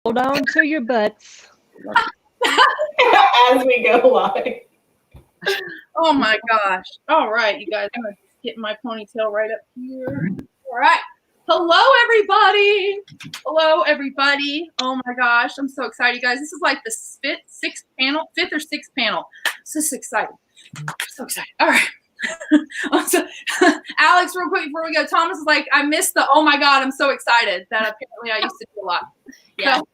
Hold on to your butts. As we go live. Oh my gosh. All right, you guys, I'm going to get my ponytail right up here. All right. Hello, everybody. Hello, everybody. Oh my gosh. I'm so excited, you guys. This is like the fifth or sixth panel. This is exciting. I'm so excited. All right. So, Alex, real quick before we go, Thomas is like, I missed the, oh my God, I'm so excited. That apparently I used to do a lot. Yeah. So,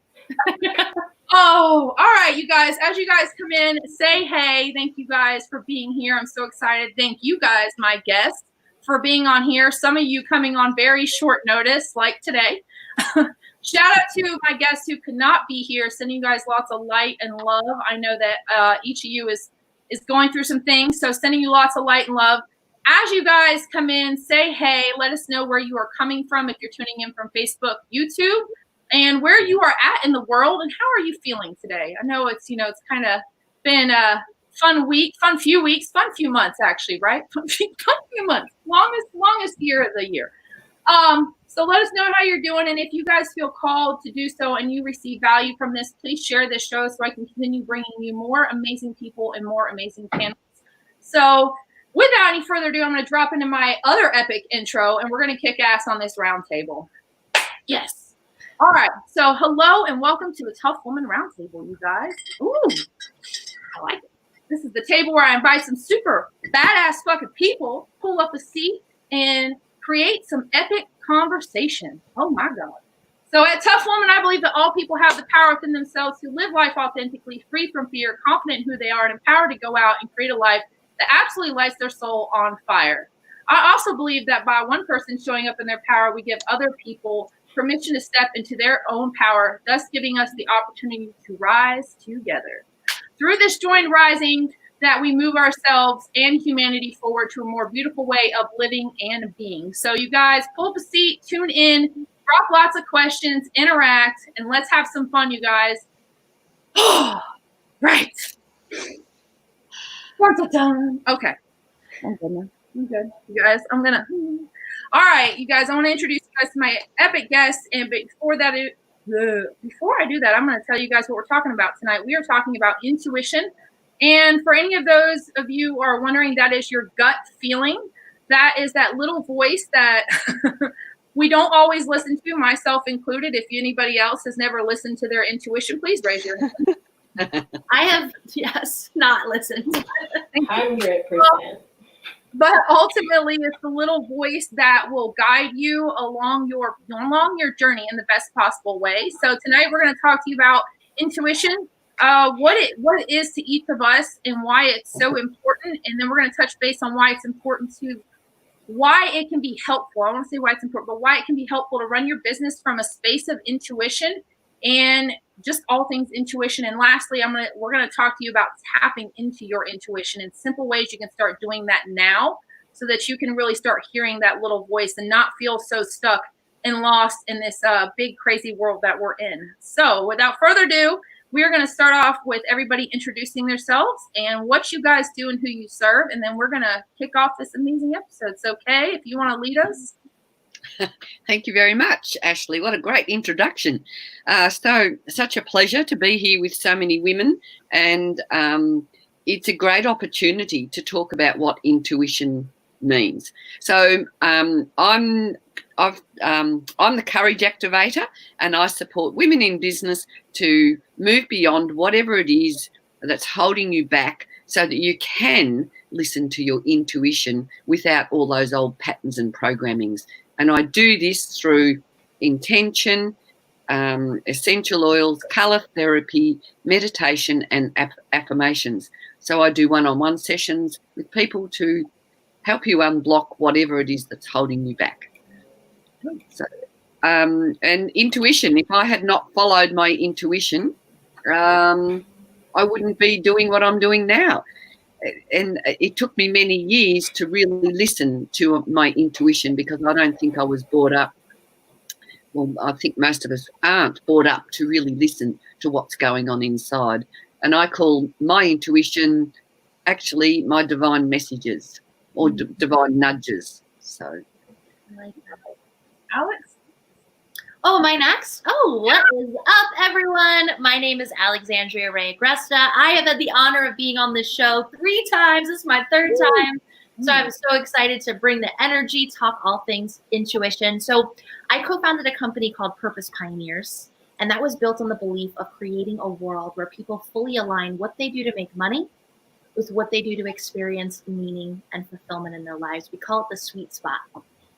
oh, all right, you guys. As you guys come in, say hey. Thank you guys for being here. I'm so excited. Thank you guys, my guests, for being on here. Some of you coming on very short notice, like today. Shout out to my guests who could not be here. Sending you guys lots of light and love. I know that each of you is going through some things, so sending you lots of light and love. As you guys come in, say hey. Let us know where you are coming from if you're tuning in from Facebook, YouTube, and where you are at in the world, and how are you feeling today? I know it's, it's kind of been a fun week, fun few months actually, right? Fun few months, longest year of the year. So let us know how you're doing, and if you guys feel called to do so and you receive value from this, please share this show so I can continue bringing you more amazing people and more amazing panels. So without any further ado, I'm going to drop into my other epic intro, and we're going to kick ass on this roundtable. Yes. All right, so hello and welcome to the TUF Woman Roundtable, you guys. Ooh, I like it. This is the table where I invite some super badass fucking people, pull up a seat, and create some epic conversation. Oh my God. So at TUF Woman, I believe that all people have the power within themselves to live life authentically, free from fear, confident in who they are, and empowered to go out and create a life that absolutely lights their soul on fire. I also believe that by one person showing up in their power, we give other people permission to step into their own power, thus giving us the opportunity to rise together. Through this joint rising, that we move ourselves and humanity forward to a more beautiful way of living and being. So you guys, pull up a seat, tune in, drop lots of questions, interact, and let's have some fun, you guys. Right. Okay. I'm good. You guys, all right, you guys, I want to introduce you guys to my epic guests. And before I do that, I'm going to tell you guys what we're talking about tonight. We are talking about intuition. And for any of those of you who are wondering, that is your gut feeling. That is that little voice that we don't always listen to, myself included. If anybody else has never listened to their intuition, please raise your hand. I have, yes, not listened. 100%. But ultimately, it's the little voice that will guide you along your journey in the best possible way. So tonight we're going to talk to you about intuition, what it is to each of us, and why it's so important. And then we're going to touch base on why it's important why it can be helpful. I want to say why it's important, but why it can be helpful to run your business from a space of intuition and just all things intuition. And lastly, we're going to talk to you about tapping into your intuition and simple ways you can start doing that now so that you can really start hearing that little voice and not feel so stuck and lost in this big, crazy world that we're in. So without further ado, we're going to start off with everybody introducing themselves and what you guys do and who you serve. And then we're going to kick off this amazing episode. It's okay if you want to lead us. Thank you very much, Ashley. What a great introduction. Such a pleasure to be here with so many women, and it's a great opportunity to talk about what intuition means. So I'm the courage activator, and I support women in business to move beyond whatever it is that's holding you back so that you can listen to your intuition without all those old patterns and programmings. And I do this through intention, essential oils, colour therapy, meditation, and affirmations. So I do one-on-one sessions with people to help you unblock whatever it is that's holding you back. So, and intuition, if I had not followed my intuition, I wouldn't be doing what I'm doing now. And it took me many years to really listen to my intuition, because I don't think I was brought up, well, I think most of us aren't brought up to really listen to what's going on inside. And I call my intuition actually my divine messages or divine nudges. So, Alex? Oh, my next? Oh, what is up, everyone? My name is Alexandria Ray Agresta. I have had the honor of being on this show 3 times. This is my 3rd time. So I'm so excited to bring the energy, talk all things intuition. So I co-founded a company called Purpose Pioneers, and that was built on the belief of creating a world where people fully align what they do to make money with what they do to experience meaning and fulfillment in their lives. We call it the sweet spot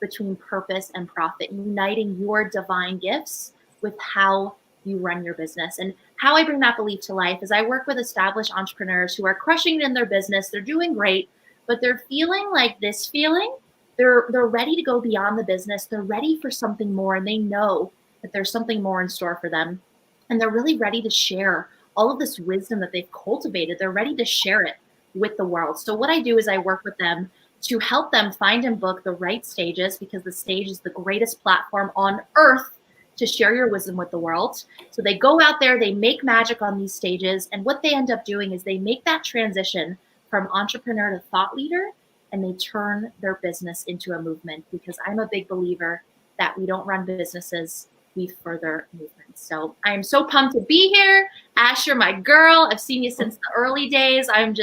between purpose and profit, uniting your divine gifts with how you run your business. And how I bring that belief to life is I work with established entrepreneurs who are crushing it in their business. They're doing great, but they're feeling like this feeling. They're ready to go beyond the business. They're ready for something more, and they know that there's something more in store for them. And they're really ready to share all of this wisdom that they've cultivated. They're ready to share it with the world. So what I do is I work with them to help them find and book the right stages, because the stage is the greatest platform on earth to share your wisdom with the world. So they go out there, they make magic on these stages, and what they end up doing is they make that transition from entrepreneur to thought leader, and they turn their business into a movement, because I'm a big believer that we don't run businesses, we further movements. So I am so pumped to be here. Ash, you're my girl. I've seen you since the early days. I'm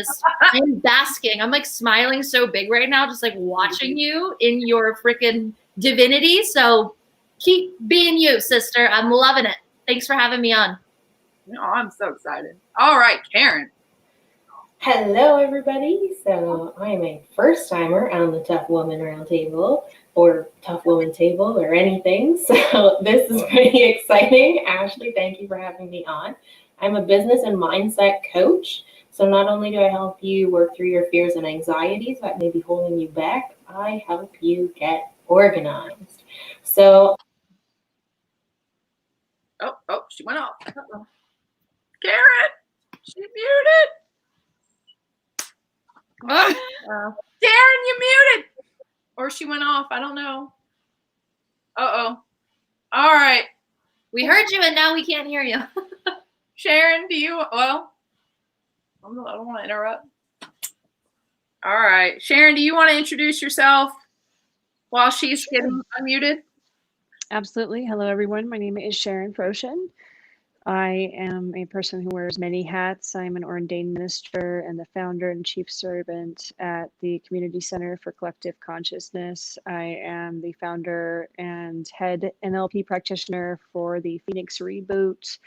basking. I'm like smiling so big right now, just like watching you in your freaking divinity. So keep being you, sister. I'm loving it. Thanks for having me on. No, I'm so excited. All right, Karen. Hello, everybody. So I am a first timer on the TUF Woman Roundtable, or TUF Woman Table, or anything. So this is pretty exciting. Ashley, thank you for having me on. I'm a business and mindset coach. So not only do I help you work through your fears and anxieties that may be holding you back, I help you get organized. So. Oh, she went off. Karen, she muted. Oh, Karen, you muted. Or she went off. I don't know. Uh-oh. All right. We heard you, and now we can't hear you. Sharon, well, I don't want to interrupt. All right. Sharon, do you want to introduce yourself while she's getting unmuted? Absolutely. Hello, everyone. My name is Sharon Froshen. I am a person who wears many hats. I'm an ordained minister and the founder and chief servant at the Community Center for Collective Consciousness. I am the founder and head NLP practitioner for the Phoenix Reboot.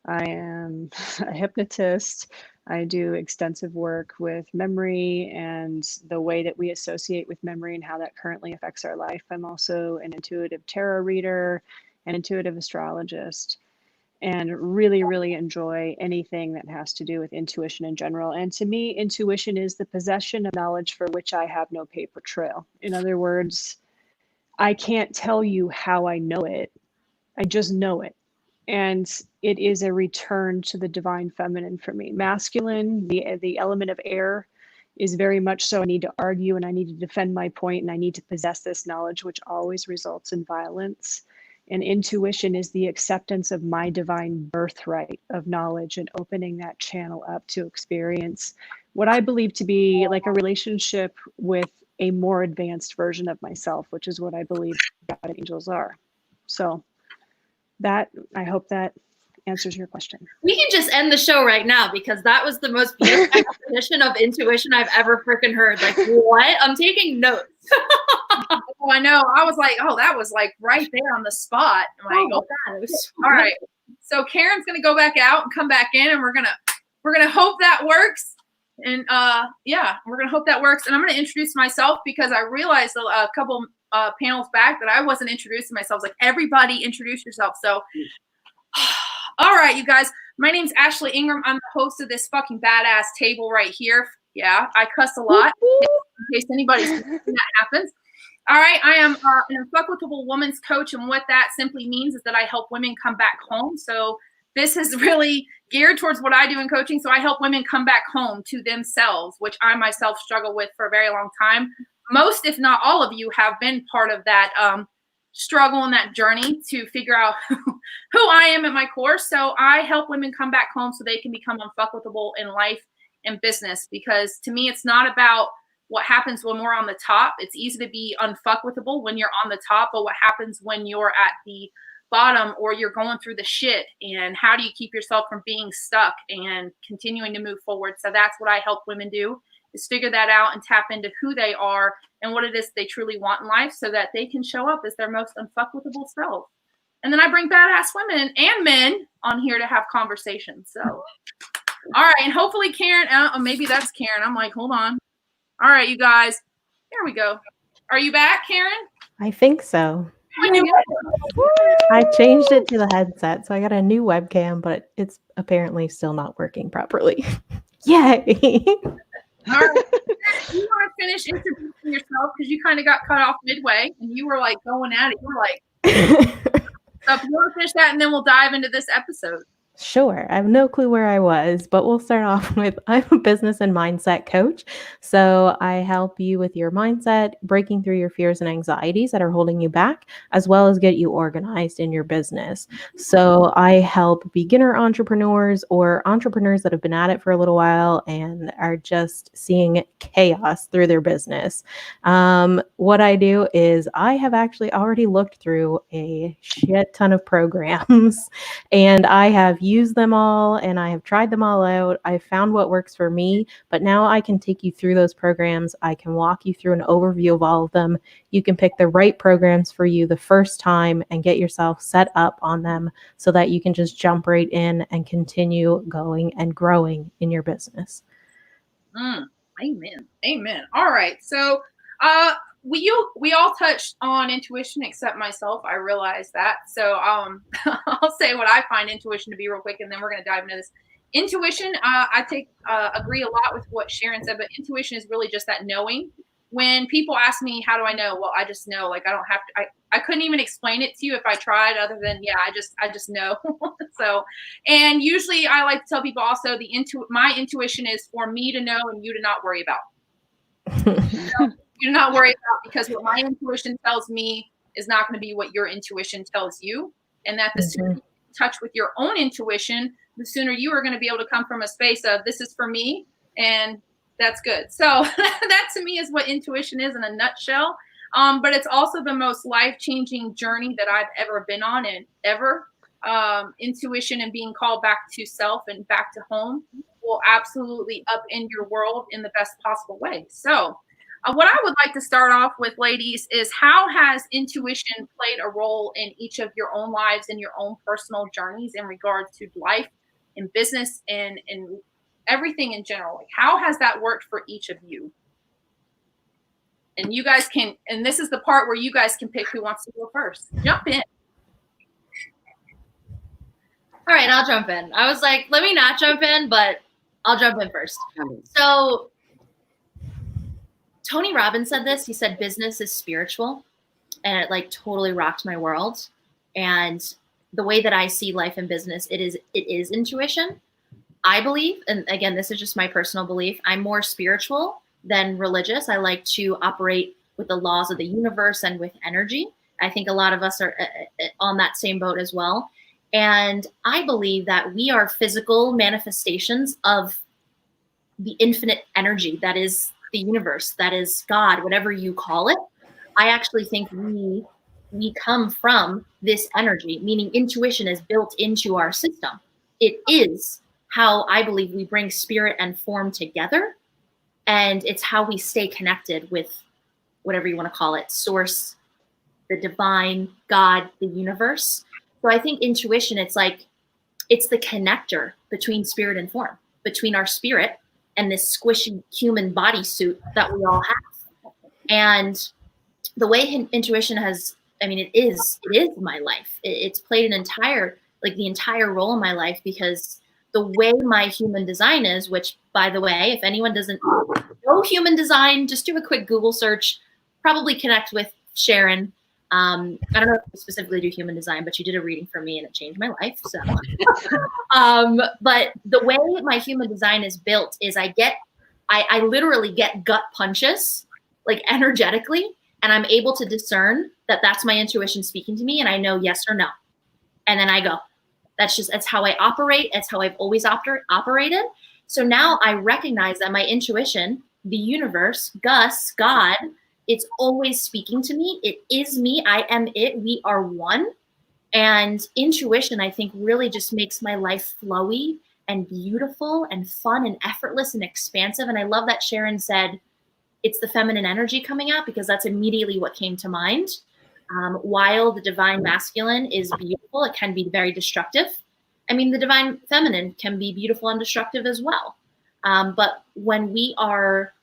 I am a hypnotist. I do extensive work with memory and the way that we associate with memory and how that currently affects our life. I'm also an intuitive tarot reader, an intuitive astrologist, and really, really enjoy anything that has to do with intuition in general. And to me, intuition is the possession of knowledge for which I have no paper trail. In other words, I can't tell you how I know it. I just know it. And it is a return to the divine feminine for me. Masculine, the element of air, is very much so I need to argue and I need to defend my point and I need to possess this knowledge, which always results in violence. And intuition is the acceptance of my divine birthright of knowledge and opening that channel up to experience what I believe to be like a relationship with a more advanced version of myself, which is what I believe God and angels are. So that, I hope that answers your question. We can just end the show right now, because that was the most beautiful definition of intuition I've ever freaking heard. Like, what? I'm taking notes. Oh, I know. I was like, oh, that was like right there on the spot. I'm like, God, it was so all right. So Karen's gonna go back out and come back in, and we're gonna hope that works. And yeah, we're gonna hope that works. And I'm gonna introduce myself, because I realized a couple panels back that I wasn't introducing myself. Like, everybody introduce yourself. So all right, you guys. My name's Ashley Ingram. I'm the host of this fucking badass table right here. Yeah, I cuss a lot in case anybody's thinking that happens. All right, I am an unfuckable woman's coach, and what that simply means is that I help women come back home. So this is really geared towards what I do in coaching. So I help women come back home to themselves, which I myself struggle with for a very long time. Most, if not all of you, have been part of that struggle and that journey to figure out who I am at my core. So I help women come back home so they can become unfuckable in life and business, because to me, it's not about what happens when we're on the top. It's easy to be unfuckable when you're on the top, but what happens when you're at the bottom or you're going through the shit, and how do you keep yourself from being stuck and continuing to move forward. So that's what I help women do, is figure that out and tap into who they are and what it is they truly want in life so that they can show up as their most unfuckwithable self. And then I bring badass women and men on here to have conversations. So, all right. And hopefully Karen, maybe that's Karen. I'm like, hold on. All right, you guys. Here we go. Are you back, Karen? I think so. I changed it to the headset, so I got a new webcam, but it's apparently still not working properly. Yay! All right. You want to finish introducing yourself because you kind of got cut off midway and you were like going at it. You were like, so if you want to finish that, and then we'll dive into this episode. Sure. I have no clue where I was, but we'll start off with I'm a business and mindset coach. So I help you with your mindset, breaking through your fears and anxieties that are holding you back, as well as get you organized in your business. So I help beginner entrepreneurs or entrepreneurs that have been at it for a little while and are just seeing chaos through their business. What I do is I have actually already looked through a shit ton of programs and I have used them all and I have tried them all out. I've found what works for me, but now I can take you through those programs. I can walk you through an overview of all of them. You can pick the right programs for you the first time and get yourself set up on them so that you can just jump right in and continue going and growing in your business. Amen. Amen. All right. So we all touched on intuition except myself. I realized that. So I'll say what I find intuition to be real quick, and then we're going to dive into this. Intuition, I agree a lot with what Sharon said, but intuition is really just that knowing. When people ask me, how do I know? Well, I just know. Like, I don't have to, I couldn't even explain it to you if I tried, other than, yeah, I just know. So, and usually I like to tell people also my intuition is for me to know and you to not worry about. You do not worry about, because what my intuition tells me is not going to be what your intuition tells you. And that the sooner you get in touch with your own intuition, the sooner you are going to be able to come from a space of this is for me and that's good. So that to me is what intuition is in a nutshell. But it's also the most life-changing journey that I've ever been on and ever. Intuition and being called back to self and back to home will absolutely upend your world in the best possible way. So what I would like to start off with, ladies, is how has intuition played a role in each of your own lives and your own personal journeys in regards to life and business and everything in general? Like, how has that worked for each of you? And you guys can, and this is the part where you guys can pick who wants to go first. Jump in. All right, I'll jump in. I was like, let me not jump in, but I'll jump in first. So Tony Robbins said this. He said business is spiritual, and it like totally rocked my world. And the way that I see life and business, it is intuition. I believe, and again, this is just my personal belief, I'm more spiritual than religious. I like to operate with the laws of the universe and with energy. I think a lot of us are on that same boat as well. And I believe that we are physical manifestations of the infinite energy that is the universe, that is God, whatever you call it. I actually think we come from this energy, meaning intuition is built into our system. It is how I believe we bring spirit and form together. And it's how we stay connected with whatever you want to call it, source, the divine, God, the universe. So I think intuition, it's the connector between spirit and form, between our spirit and this squishy human bodysuit that we all have. And the way intuition has, it is my life. It's played the entire role in my life, because the way my human design is, which, by the way, if anyone doesn't know human design, just do a quick Google search, probably connect with Sharon. I don't know if you specifically do human design, but you did a reading for me and it changed my life. So, but the way my human design is built is I literally get gut punches, like energetically, and I'm able to discern that that's my intuition speaking to me. And I know yes or no. And then I go. That's how I operate. It's how I've always operated. So now I recognize that my intuition, the universe, Gus, God, it's always speaking to me. It is me. I am it. We are one. And intuition, I think, really just makes my life flowy and beautiful and fun and effortless and expansive. And I love that Sharon said it's the feminine energy coming out, because that's immediately what came to mind. While the divine masculine is beautiful, it can be very destructive. I mean, the divine feminine can be beautiful and destructive as well. But when we are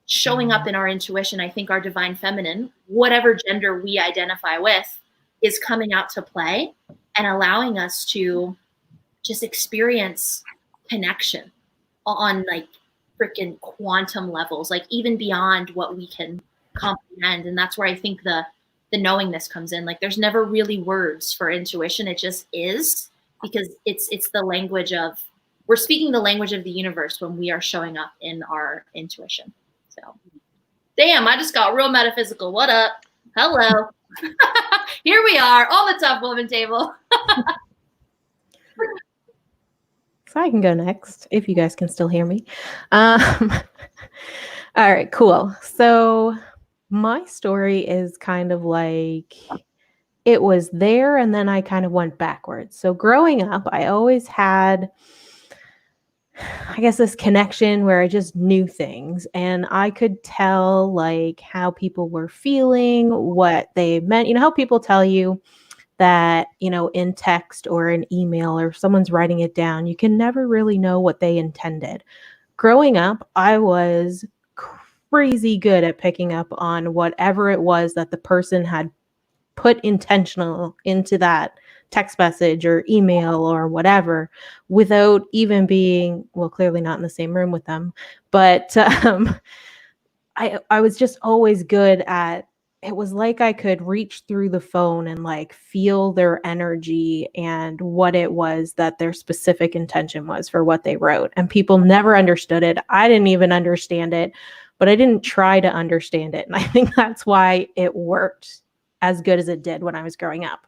showing up in our intuition, I think our divine feminine, whatever gender we identify with, is coming out to play and allowing us to just experience connection on like freaking quantum levels, like even beyond what we can comprehend. And that's where I think the knowingness comes in. Like there's never really words for intuition. It just is, because it's the language of, we're speaking the language of the universe when we are showing up in our intuition. So, damn, I just got real metaphysical. What up? Hello. Here we are on the TUF Woman table. So I can go next if you guys can still hear me. All right, cool. So my story is kind of like, it was there and then I kind of went backwards. So growing up, I always had, I guess, this connection where I just knew things and I could tell like how people were feeling, what they meant. You know how people tell you that, you know, in text or an email or someone's writing it down, you can never really know what they intended. Growing up, I was crazy good at picking up on whatever it was that the person had put intentional into that text message or email or whatever, without even being, well, clearly not in the same room with them, but I was just always good at, it was like I could reach through the phone and like feel their energy and what it was that their specific intention was for what they wrote. And people never understood it. I didn't even understand it, but I didn't try to understand it. And I think that's why it worked as good as it did when I was growing up.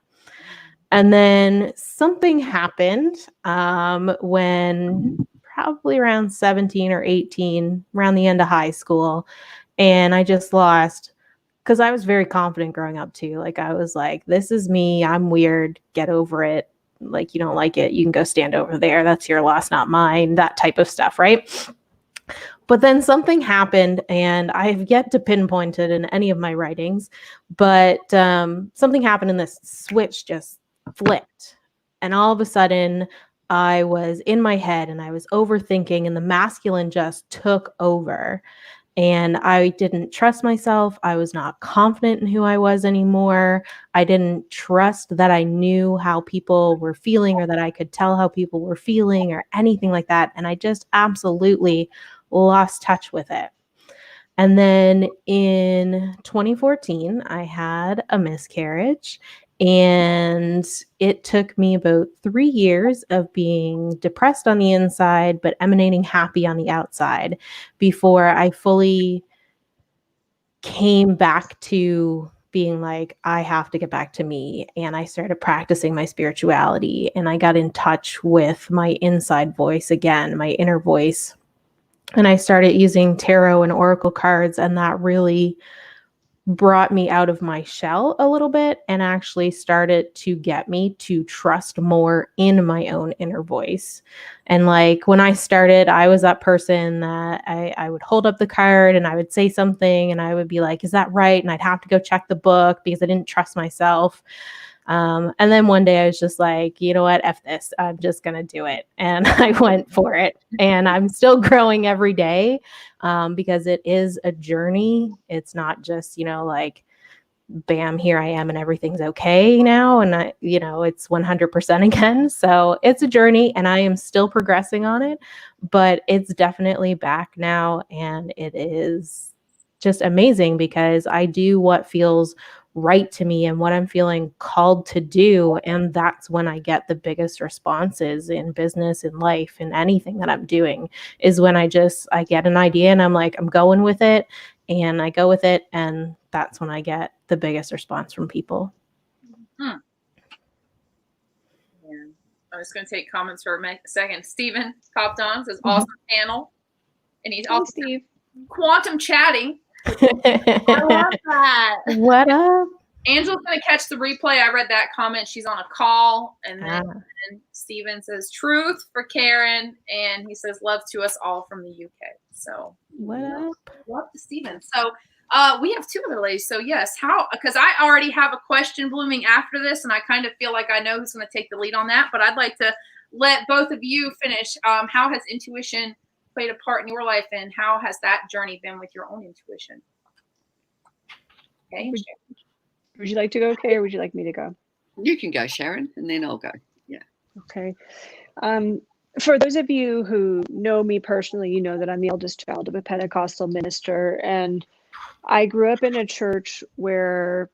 And then something happened when probably around 17 or 18, around the end of high school. And I just lost, because I was very confident growing up too. Like I was like, this is me. I'm weird. Get over it. Like, you don't like it, you can go stand over there. That's your loss, not mine. That type of stuff, right? But then something happened, and I've yet to pinpoint it in any of my writings, but something happened and this switch just flipped. And all of a sudden, I was in my head and I was overthinking, and the masculine just took over. And I didn't trust myself. I was not confident in who I was anymore. I didn't trust that I knew how people were feeling, or that I could tell how people were feeling, or anything like that. And I just absolutely lost touch with it. And then in 2014, I had a miscarriage, and it took me about 3 years of being depressed on the inside, but emanating happy on the outside, before I fully came back to being like, I have to get back to me. And I started practicing my spirituality, and I got in touch with my inside voice again, my inner voice. And I started using tarot and oracle cards, and that really brought me out of my shell a little bit, and actually started to get me to trust more in my own inner voice. And like when I started, I was that person that I would hold up the card and I would say something and I would be like, is that right? And I'd have to go check the book because I didn't trust myself. And then one day I was just like, you know what, F this, I'm just going to do it. And I went for it. And I'm still growing every day, because it is a journey. It's not just, you know, like, bam, here I am and everything's okay now. And I, you know, it's 100% again. So it's a journey and I am still progressing on it, but it's definitely back now. And it is just amazing because I do what feels right to me and what I'm feeling called to do. And that's when I get the biggest responses in business, in life, in anything that I'm doing, is when I get an idea and I'm like, I'm going with it, and I go with it. And that's when I get the biggest response from people. Yeah. I'm just going to take comments for a second. Steven popped on, says awesome panel. And he's also Steve. quantum chatting. I love that. What up? Angela's going to catch the replay. I read that comment. She's on a call. And then Steven says, truth for Karen. And he says, love to us all from the UK. So What up? love to Steven. So we have two other ladies. So yes, because I already have a question blooming after this. And I kind of feel like I know who's going to take the lead on that. But I'd like to let both of you finish. How has intuition played a part in your life? And how has that journey been with your own intuition? Okay. Would you like to go, Kay, or would you like me to go? You can go, Sharon, and then I'll go. Yeah. Okay. For those of you who know me personally, you know that I'm the eldest child of a Pentecostal minister, and I grew up in a church where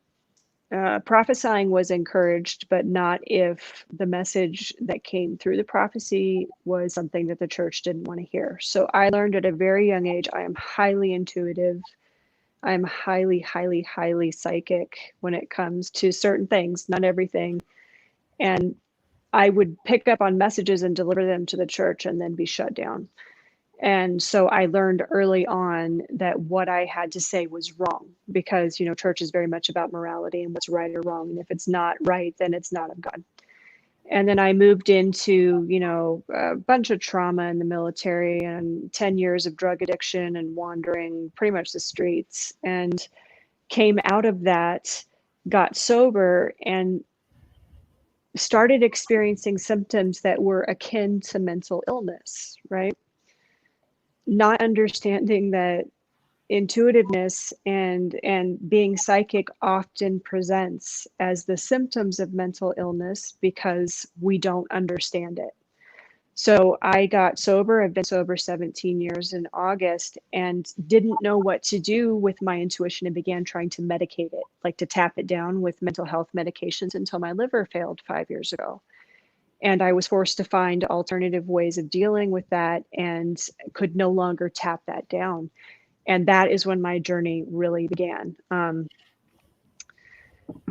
prophesying was encouraged, but not if the message that came through the prophecy was something that the church didn't want to hear. So I learned at a very young age, I am highly intuitive. I'm highly, highly, highly psychic when it comes to certain things, not everything. And I would pick up on messages and deliver them to the church and then be shut down. And so I learned early on that what I had to say was wrong because, you know, church is very much about morality and what's right or wrong. And if it's not right, then it's not of God. And then I moved into, you know, a bunch of trauma in the military and 10 years of drug addiction and wandering pretty much the streets, and came out of that, got sober, and started experiencing symptoms that were akin to mental illness, right? Not understanding that intuitiveness and being psychic often presents as the symptoms of mental illness because we don't understand it. So I got sober. I've been sober 17 years in August, and didn't know what to do with my intuition and began trying to medicate it, like to tap it down with mental health medications until my liver failed 5 years ago. And I was forced to find alternative ways of dealing with that and could no longer tap that down. And that is when my journey really began.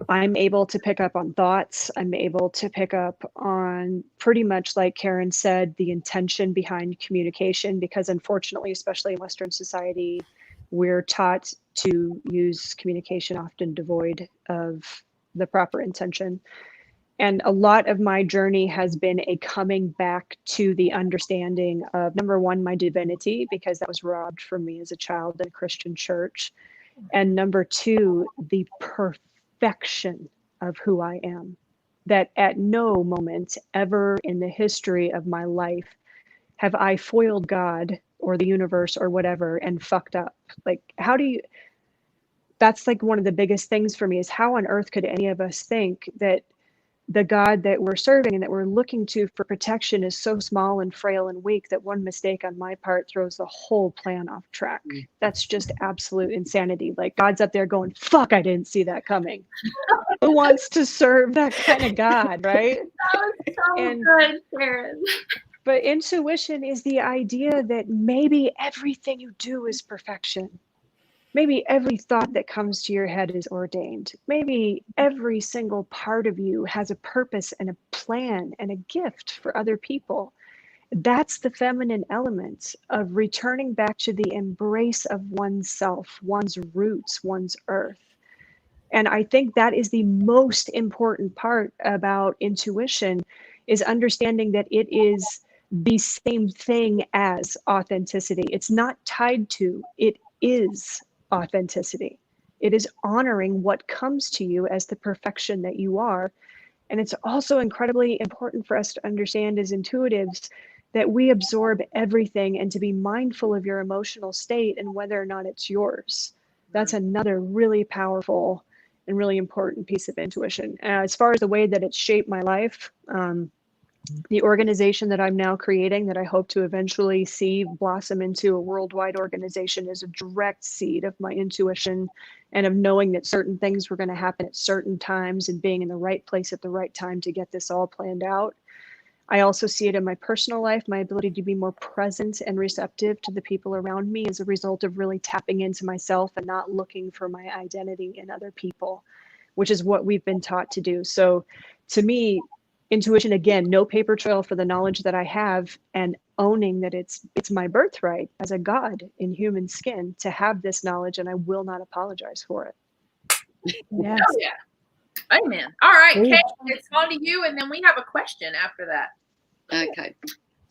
I'm able to pick up on thoughts. I'm able to pick up on, pretty much like Karen said, the intention behind communication, because unfortunately, especially in Western society, we're taught to use communication often devoid of the proper intention. And a lot of my journey has been a coming back to the understanding of, number one, my divinity, because that was robbed from me as a child in a Christian church. And number two, the perfection of who I am. That at no moment ever in the history of my life have I foiled God or the universe or whatever and fucked up. Like, how do you, that's like one of the biggest things for me, is how on earth could any of us think that the God that we're serving and that we're looking to for protection is so small and frail and weak that one mistake on my part throws the whole plan off track. That's just absolute insanity. Like, God's up there going, fuck, I didn't see that coming. Who wants to serve that kind of God, right? That was so good, Karen. But intuition is the idea that maybe everything you do is perfection. Maybe every thought that comes to your head is ordained. Maybe every single part of you has a purpose and a plan and a gift for other people. That's the feminine element of returning back to the embrace of oneself, one's roots, one's earth. And I think that is the most important part about intuition, is understanding that it is the same thing as authenticity. It's not tied to, it is authenticity. It is honoring what comes to you as the perfection that you are. And it's also incredibly important for us to understand as intuitives that we absorb everything, and to be mindful of your emotional state and whether or not it's yours. That's another really powerful and really important piece of intuition. As far as the way that it's shaped my life, the organization that I'm now creating, that I hope to eventually see blossom into a worldwide organization, is a direct seed of my intuition and of knowing that certain things were going to happen at certain times and being in the right place at the right time to get this all planned out. I also see it in my personal life, my ability to be more present and receptive to the people around me as a result of really tapping into myself and not looking for my identity in other people, which is what we've been taught to do. So to me, intuition, again, no paper trail for the knowledge that I have, and owning that it's my birthright as a God in human skin to have this knowledge, and I will not apologize for it. Yes. Oh, yeah. Amen. All right, Ooh. Kate, it's on to you, and then we have a question after that. Okay.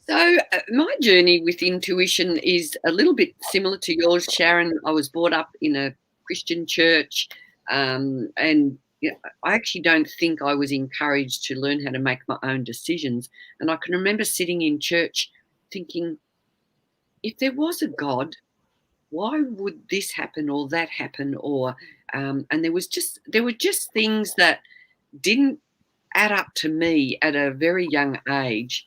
So my journey with intuition is a little bit similar to yours, Sharon. I was brought up in a Christian church, and I actually don't think I was encouraged to learn how to make my own decisions. And I can remember sitting in church thinking, if there was a God, why would this happen or that happen? Or and there were just things that didn't add up to me at a very young age,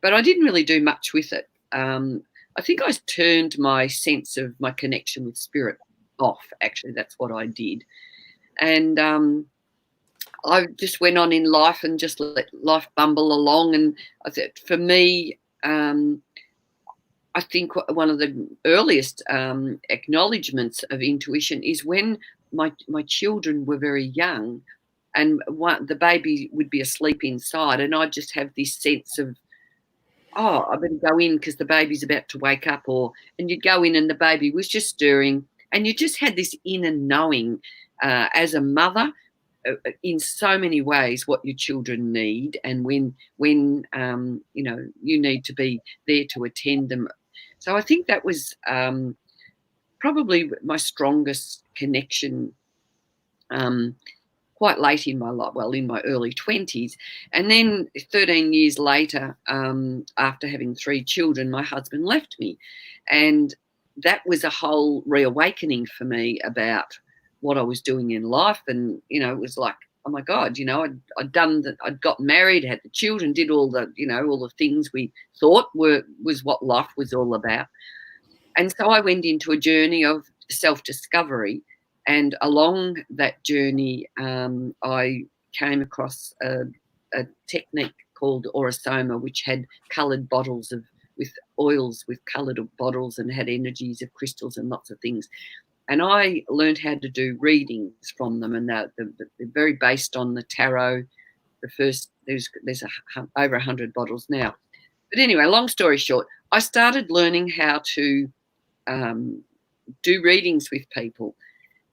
but I didn't really do much with it. I think I turned my sense of my connection with spirit off. Actually, that's what I did, and I just went on in life and just let life bumble along. And I thought, for me, I think one of the earliest acknowledgements of intuition is when my children were very young, and the baby would be asleep inside, and I'd just have this sense of, oh, I better go in because the baby's about to wake up, and you'd go in and the baby was just stirring, and you just had this inner knowing as a mother in so many ways what your children need, and when you need to be there to attend them. So I think that was probably my strongest connection quite late in my life, well, in my early 20s. And then 13 years later, after having 3 children, my husband left me. And that was a whole reawakening for me about what I was doing in life. And, it was like, oh my God, I'd got married, had the children, did all the things we thought was what life was all about. And so I went into a journey of self-discovery. And along that journey, I came across a technique called orosoma, which had coloured bottles with oils with coloured bottles and had energies of crystals and lots of things. And I learned how to do readings from them, and they're very based on the tarot. There's over 100 bottles now. But anyway, long story short, I started learning how to do readings with people.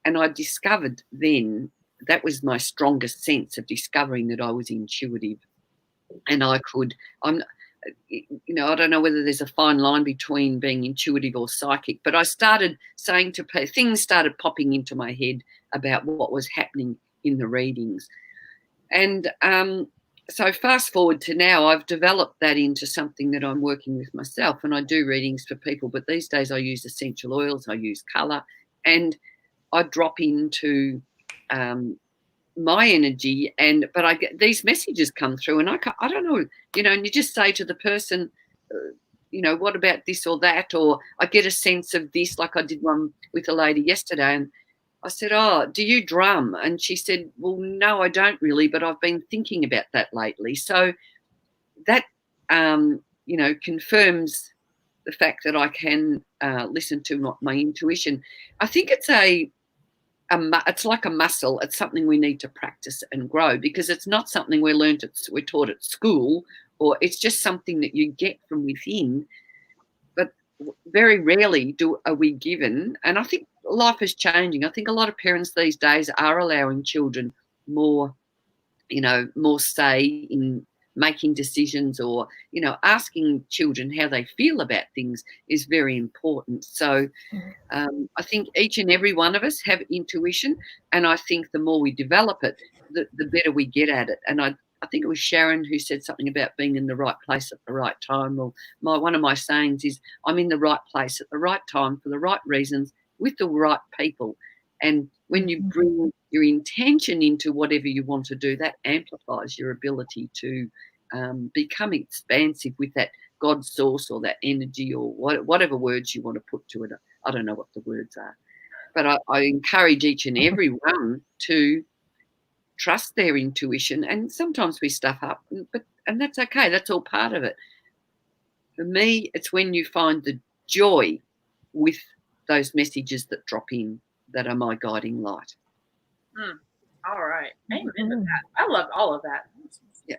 And I discovered then that was my strongest sense of discovering that I was intuitive, and I don't know whether there's a fine line between being intuitive or psychic, but I started saying to people, things started popping into my head about what was happening in the readings. And so fast forward to now, I've developed that into something that I'm working with myself, and I do readings for people, but these days I use essential oils, I use colour, and I drop into my energy, but I get these messages come through, and I don't know, and you just say to the person, what about this or that, or I get a sense of this, like I did one with a lady yesterday, and I said, oh, do you drum? And she said, well, no, I don't really, but I've been thinking about that lately. So that, confirms the fact that I can listen to my intuition. I think it's it's like a muscle. It's something we need to practice and grow, because it's not something we're taught at school, or it's just something that you get from within. But very rarely are we given. And I think life is changing. I think a lot of parents these days are allowing children more say in making decisions, or asking children how they feel about things is very important. So I think each and every one of us have intuition, and I think the more we develop it, the better we get at it. And I think it was Sharon who said something about being in the right place at the right time. Well, one of my sayings is, I'm in the right place at the right time for the right reasons with the right people. And when you bring your intention into whatever you want to do, that amplifies your ability to become expansive with that God source, or that energy, or whatever words you want to put to it. I don't know what the words are. But I encourage each and every one to trust their intuition. And sometimes we stuff up, and that's okay. That's all part of it. For me, it's when you find the joy with those messages that drop in that are my guiding light. All right. Amen to that. I love all of that. Yes.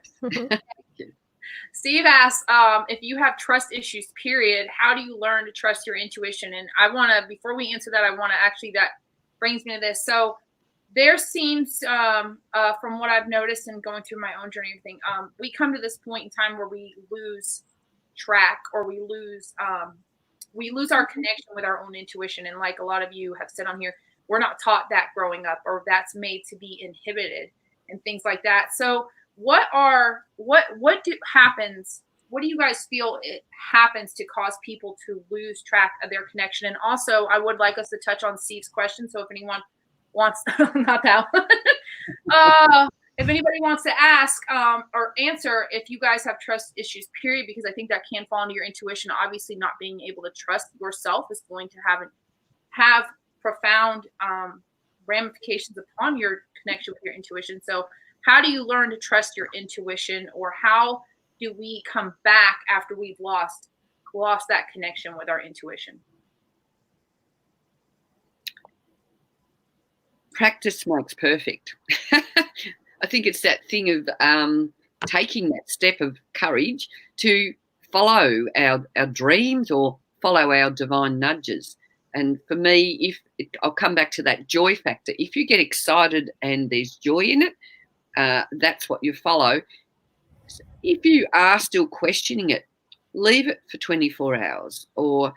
Steve asks, if you have trust issues, period, how do you learn to trust your intuition? And I want to, before we answer that, that brings me to this. So there seems, from what I've noticed and going through my own journey and everything, we come to this point in time where we lose track, or we lose our connection with our own intuition. And like a lot of you have said on here, we're not taught that growing up, or that's made to be inhibited and things like that. So what do you guys feel it happens to cause people to lose track of their connection? And also, I would like us to touch on Steve's question. So if anyone wants, not that one, if anybody wants to ask or answer if you guys have trust issues, period, because I think that can fall into your intuition. Obviously, not being able to trust yourself is going to have profound ramifications upon your connection with your intuition. So how do you learn to trust your intuition, or how do we come back after we've lost that connection with our intuition? Practice makes perfect. I think it's that thing of taking that step of courage to follow our dreams or follow our divine nudges. And for me, I'll come back to that joy factor. If you get excited and there's joy in it, that's what you follow. If you are still questioning it, leave it for 24 hours, or,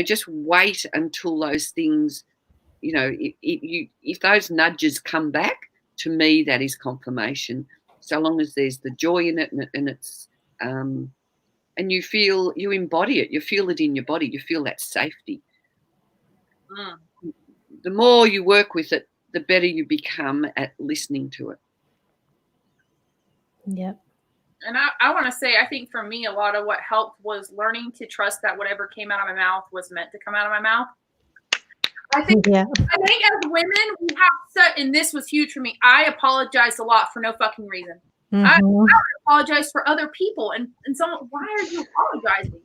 just wait until those things, if those nudges come back, to me, that is confirmation. So long as there's the joy in it, and it's, and you embody it, you feel it in your body, you feel that safety. The more you work with it, the better you become at listening to it. Yep. And I want to say, I think for me, a lot of what helped was learning to trust that whatever came out of my mouth was meant to come out of my mouth. I think as women, we have and this was huge for me. I apologized a lot for no fucking reason. Mm-hmm. I would apologize for other people, and someone, why are you apologizing?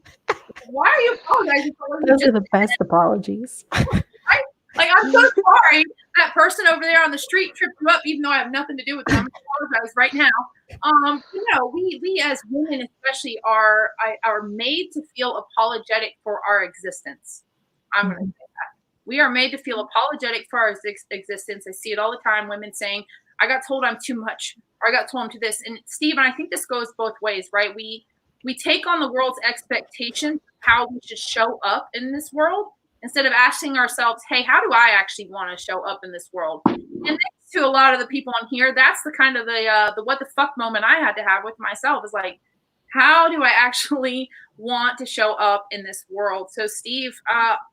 Why are you apologizing for what Those are the best apologies. Like, I'm so sorry that person over there on the street tripped you up, even though I have nothing to do with them. I'm gonna apologize right now. We as women especially are made to feel apologetic for our existence. I'm going to say that. We are made to feel apologetic for our existence. I see it all the time. Women saying, I got told I'm too much, or I got told I'm too this. And Steve, and I think this goes both ways, right? We take on the world's expectations of how we should show up in this world, instead of asking ourselves, hey, how do I actually want to show up in this world? And thanks to a lot of the people on here, that's the kind of the what the fuck moment I had to have with myself, is like, how do I actually want to show up in this world? So Steve,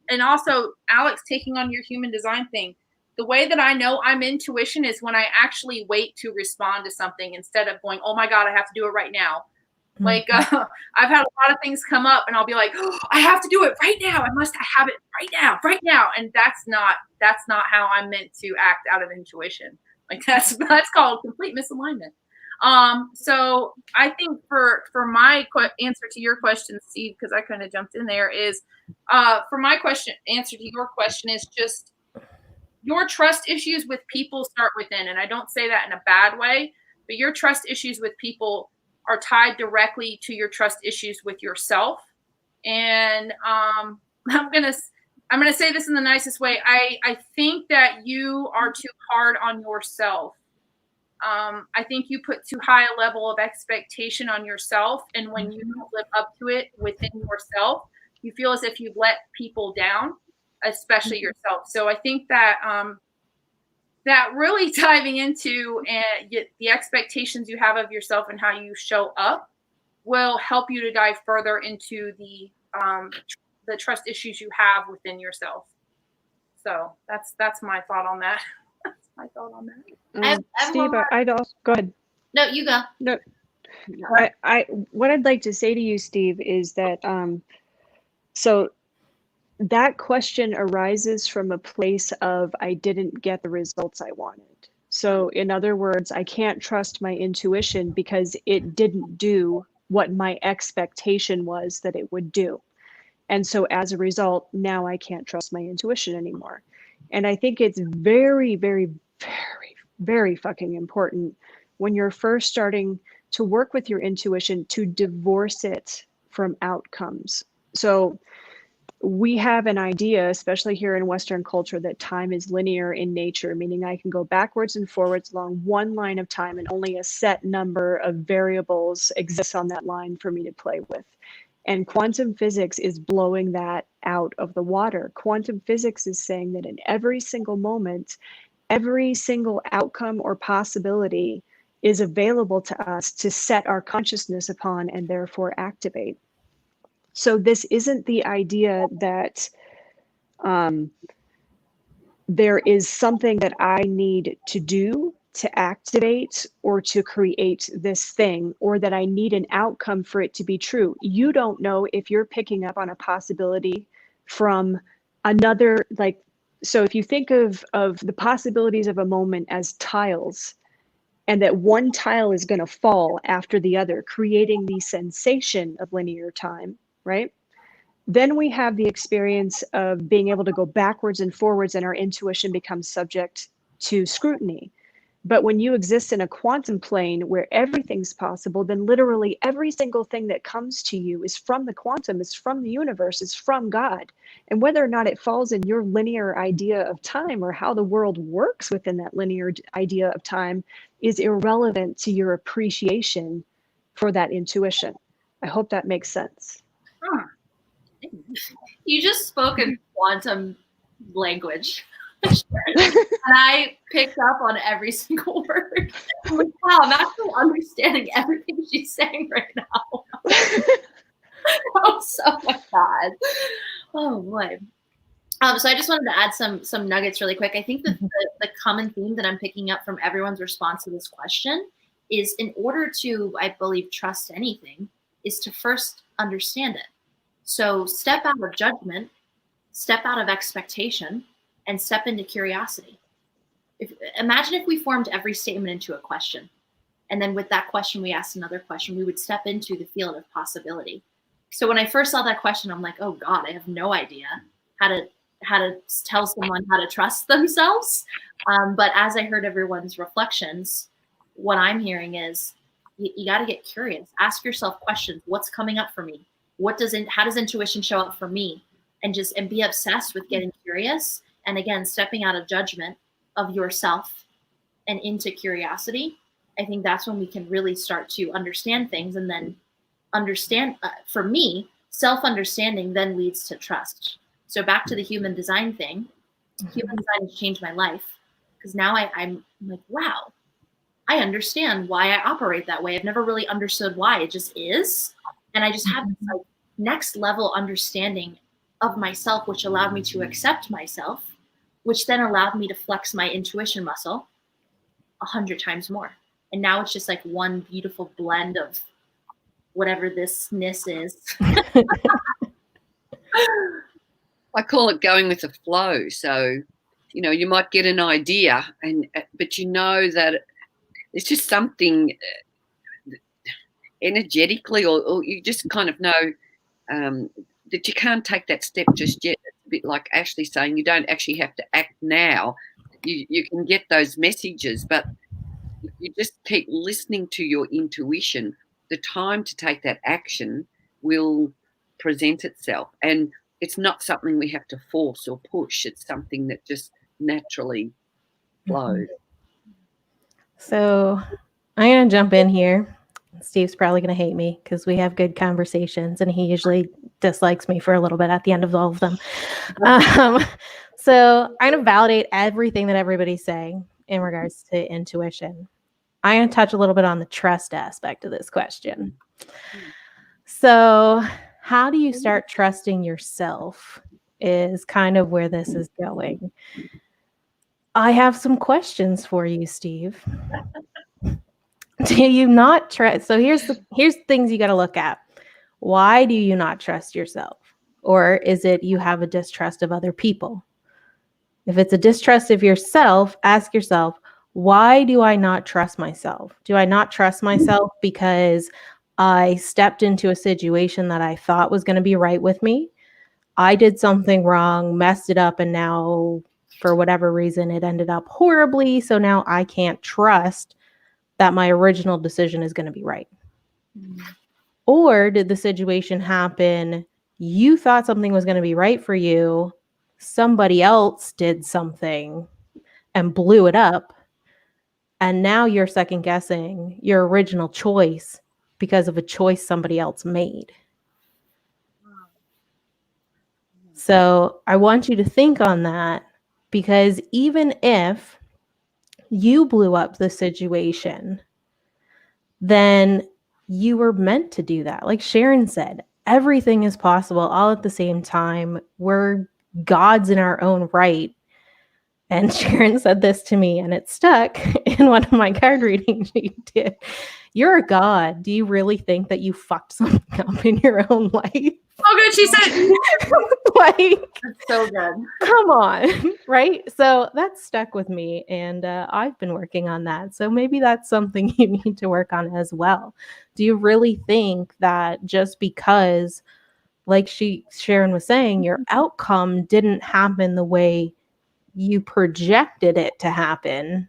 and also Alex, taking on your human design thing, the way that I know I'm intuition is when I actually wait to respond to something instead of going, oh my God, I have to do it right now. Like, I've had a lot of things come up and I'll be like, oh, I have to do it right now. I have it right now. And that's not how I'm meant to act out of intuition. Like, that's called complete misalignment. So I think for my answer to your question, Steve, because I kind of jumped in there, is for my answer to your question is just, your trust issues with people start within. And I don't say that in a bad way, but your trust issues with people are tied directly to your trust issues with yourself. And I'm gonna say this in the nicest way. I think that you are too hard on yourself. I think you put too high a level of expectation on yourself, and when you don't live up to it within yourself, you feel as if you've let people down, especially yourself. So I think that that really diving into the expectations you have of yourself and how you show up will help you to dive further into the trust issues you have within yourself. So that's my thought on that. That's my thought on that. Steve, I'd also go ahead. No, you go. No, what I'd like to say to you, Steve, is that so that question arises from a place of, I didn't get the results I wanted. So in other words, I can't trust my intuition because it didn't do what my expectation was that it would do. And so as a result, now I can't trust my intuition anymore. And I think it's very, very, very, very fucking important when you're first starting to work with your intuition to divorce it from outcomes. So we have an idea, especially here in Western culture, that time is linear in nature, meaning I can go backwards and forwards along one line of time and only a set number of variables exist on that line for me to play with. And quantum physics is blowing that out of the water. Quantum physics is saying that in every single moment, every single outcome or possibility is available to us to set our consciousness upon and therefore activate. So this isn't the idea that there is something that I need to do to activate or to create this thing, or that I need an outcome for it to be true. You don't know if you're picking up on a possibility from another, like, so if you think of the possibilities of a moment as tiles, and that one tile is going to fall after the other, creating the sensation of linear time, right? Then we have the experience of being able to go backwards and forwards, and our intuition becomes subject to scrutiny. But when you exist in a quantum plane where everything's possible, then literally every single thing that comes to you is from the quantum, is from the universe, is from God. And whether or not it falls in your linear idea of time or how the world works within that linear idea of time is irrelevant to your appreciation for that intuition. I hope that makes sense. You just spoke in quantum language. And I picked up on every single word. I'm like, wow, I'm actually understanding everything she's saying right now. Oh my God. Oh boy. So I just wanted to add some nuggets really quick. I think that the common theme that I'm picking up from everyone's response to this question is, in order to, I believe, trust anything, is to first understand it. So step out of judgment, step out of expectation, and step into curiosity. Imagine if we formed every statement into a question, and then with that question we asked another question, we would step into the field of possibility. So when I first saw that question, I'm like, oh God, I have no idea how to tell someone how to trust themselves. But as I heard everyone's reflections, what I'm hearing is you got to get curious. Ask yourself questions. What's coming up for me? How does intuition show up for me? And be obsessed with getting curious. And again, stepping out of judgment of yourself and into curiosity. I think that's when we can really start to understand things, and then understand, for me, self-understanding then leads to trust. So back to the human design thing, human design has changed my life, because now I'm like, wow, I understand why I operate that way. I've never really understood why. It just is. And I just have this like next level understanding of myself, which allowed me to accept myself, which then allowed me to flex my intuition muscle 100 times more. And now it's just like one beautiful blend of whatever thisness is. I call it going with the flow. So, you know, you might get an idea, but you know that it's just something energetically, or you just kind of know that you can't take that step just yet. It's a bit like Ashley saying you don't actually have to act now. You can get those messages, but if you just keep listening to your intuition, the time to take that action will present itself. And it's not something we have to force or push. It's something that just naturally flows. So I'm going to jump in here. Steve's probably going to hate me because we have good conversations and he usually dislikes me for a little bit at the end of all of them. So I'm going to validate everything that everybody's saying in regards to intuition. I'm going to touch a little bit on the trust aspect of this question. So how do you start trusting yourself is kind of where this is going. I have some questions for you, Steve. Do you not trust? So here's things you got to look at. Why do you not trust yourself? Or is it you have a distrust of other people? If it's a distrust of yourself, ask yourself, why do I not trust myself? Do I not trust myself because I stepped into a situation that I thought was going to be right with me? I did something wrong, messed it up, and now for whatever reason, it ended up horribly. So now I can't trust that my original decision is going to be right. Or did the situation happen You thought something was going to be right for you. Somebody else did something and blew it up. And now you're second guessing your original choice because of a choice somebody else made. So I want you to think on that, because even if you blew up the situation, then you were meant to do that. Like Sharon said, everything is possible all at the same time. We're gods in our own right. And Sharon said this to me, and it stuck in one of my card readings you did. You're a god. Do you really think that you fucked something up in your own life? Oh, good. She said, Like, that's so good. come on, right? So that stuck with me, and I've been working on that. So maybe that's something you need to work on as well. Do you really think that just because, like Sharon was saying, your outcome didn't happen the way you projected it to happen,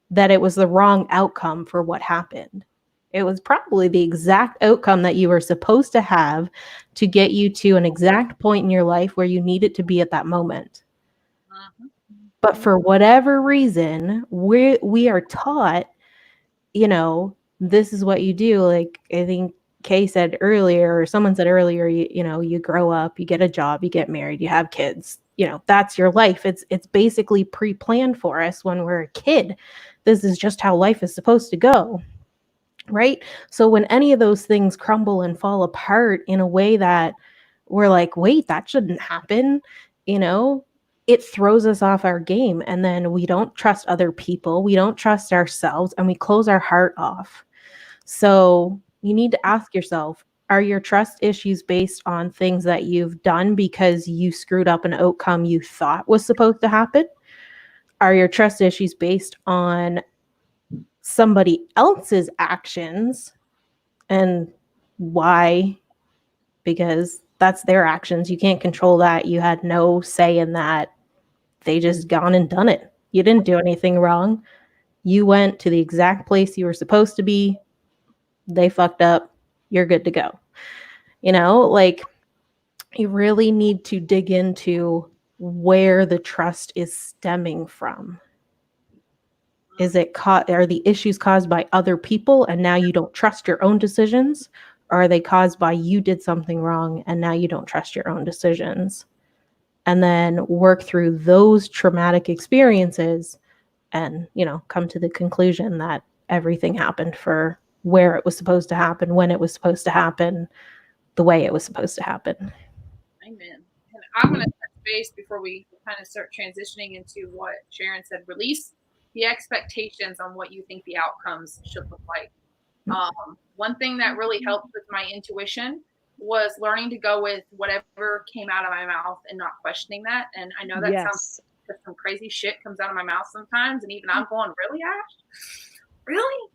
that it was the wrong outcome for what happened? It was probably the exact outcome that you were supposed to have to get you to an exact point in your life where you needed to be at that moment. But for whatever reason, we are taught, this is what you do. Like I think Kay said earlier, or someone said earlier, you grow up, you get a job, you get married, you have kids. That's your life. It's basically pre-planned for us when we're a kid. This is just how life is supposed to go. Right? So when any of those things crumble and fall apart in a way that we're like, wait, that shouldn't happen, it throws us off our game. And then we don't trust other people, we don't trust ourselves, and we close our heart off. So you need to ask yourself, are your trust issues based on things that you've done because you screwed up an outcome you thought was supposed to happen? Are your trust issues based on somebody else's actions? And why? Because that's their actions. You can't control that. You had no say in that. They just gone and done it. You didn't do anything wrong. You went to the exact place you were supposed to be. They fucked up. You're good to go. Like, you really need to dig into where the trust is stemming from. Are the issues caused by other people and now you don't trust your own decisions? Or are they caused by you did something wrong and now you don't trust your own decisions? And then work through those traumatic experiences and, come to the conclusion that everything happened for where it was supposed to happen, when it was supposed to happen, the way it was supposed to happen. Amen. And I'm going to touch base before we kind of start transitioning into what Sharon said. Release the expectations on what you think the outcomes should look like. One thing that really helped with my intuition was learning to go with whatever came out of my mouth and not questioning that. And I know that sounds like some crazy shit comes out of my mouth sometimes, and even I'm going, really, Ash? Really?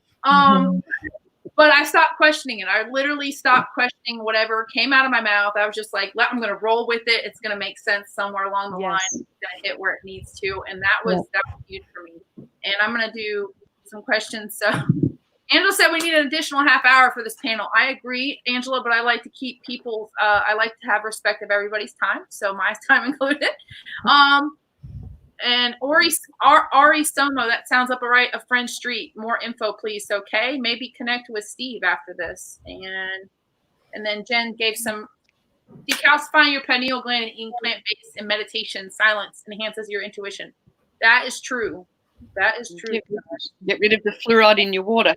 But I stopped questioning it. I literally stopped questioning whatever came out of my mouth. I was just like, I'm going to roll with it. It's going to make sense somewhere along the line. It's going to hit where it needs to. And that was huge for me. And I'm going to do some questions. So Angela said we need an additional half hour for this panel. I agree, Angela, but I like to keep people's, I like to have respect of everybody's time. So my time included. And Ari Somo, that sounds up right, of French Street. More info, please. Okay, maybe connect with Steve after this. And then Jen gave some decalcifying your pineal gland and eating plant-based and meditation. Silence enhances your intuition. That is true. That is true. Get rid of the fluoride in your water.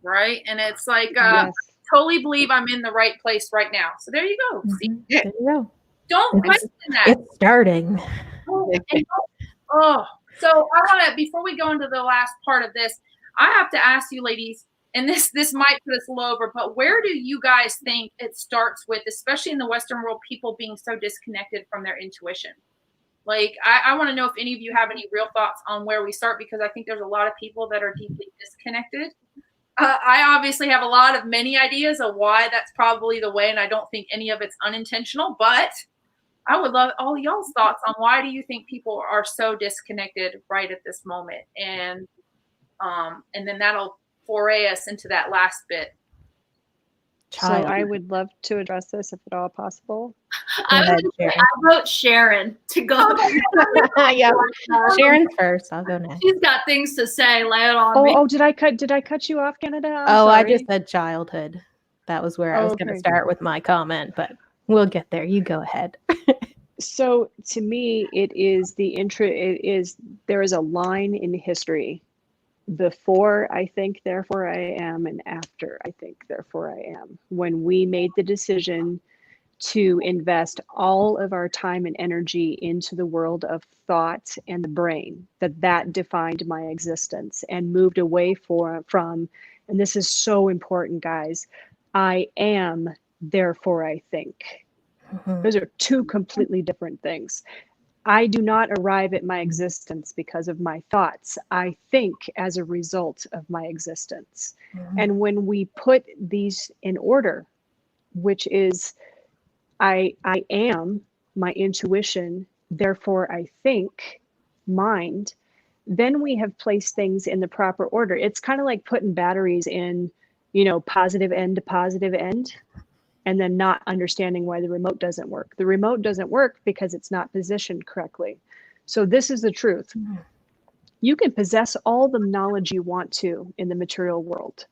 Right, and it's like I totally believe I'm in the right place right now. So there you go. See? Yeah. There you go. Don't question that. It's starting. So I want to, before we go into the last part of this, I have to ask you ladies, and this might put us a little over, but where do you guys think it starts with, especially in the Western world, people being so disconnected from their intuition? Like, I want to know if any of you have any real thoughts on where we start, because I think there's a lot of people that are deeply disconnected. I obviously have many ideas of why that's probably the way, and I don't think any of it's unintentional, but I would love all y'all's thoughts on why do you think people are so disconnected right at this moment, and then that'll foray us into that last bit. So I would love to address this if at all possible. I wrote Sharon to go. Yeah, Sharon's first. I'll go next. She's got things to say. Lay it on me. Oh, did I cut you off, Canada? I'm I sorry. just said childhood. That was where I was going to start with my comment, but we'll get there. You go ahead. So to me, there is a line in history: before I think, therefore I am, and after I think, therefore I am. When we made the decision to invest all of our time and energy into the world of thought and the brain, that defined my existence, and moved away from, and this is so important, guys, I am, therefore I think. Those are two completely different things. I do not arrive at my existence because of my thoughts. I think as a result of my existence. And when we put these in order, which is I am, my intuition, therefore I think, mind, then we have placed things in the proper order. It's kind of like putting batteries in, positive end to positive end, and then not understanding why the remote doesn't work. The remote doesn't work because it's not positioned correctly. So this is the truth. You can possess all the knowledge you want to in the material world.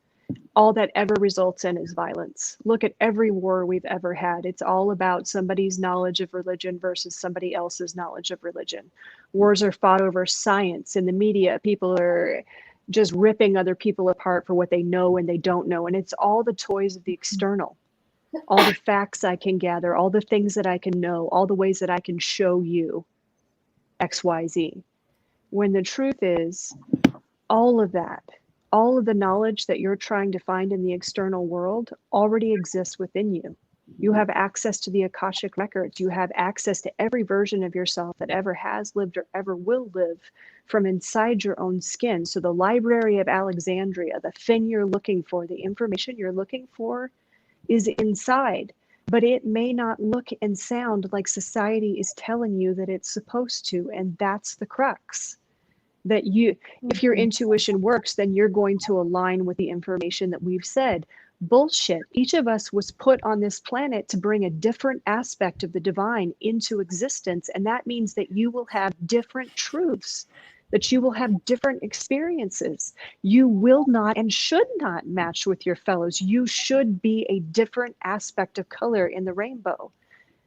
All that ever results in is violence. Look at every war we've ever had. It's all about somebody's knowledge of religion versus somebody else's knowledge of religion. Wars are fought over science. In the media, people are just ripping other people apart for what they know and they don't know. And it's all the toys of the external. All the facts I can gather, all the things that I can know, all the ways that I can show you X, Y, Z. When the truth is, all of that, all of the knowledge that you're trying to find in the external world already exists within you. You have access to the Akashic records. You have access to every version of yourself that ever has lived or ever will live from inside your own skin. So the Library of Alexandria, the thing you're looking for, the information you're looking for, is inside, but it may not look and sound like society is telling you that it's supposed to. And that's the crux. That if your intuition works, then you're going to align with the information that we've said. Bullshit. Each of us was put on this planet to bring a different aspect of the divine into existence. And that means that you will have different truths, that you will have different experiences. You will not and should not match with your fellows. You should be a different aspect of color in the rainbow.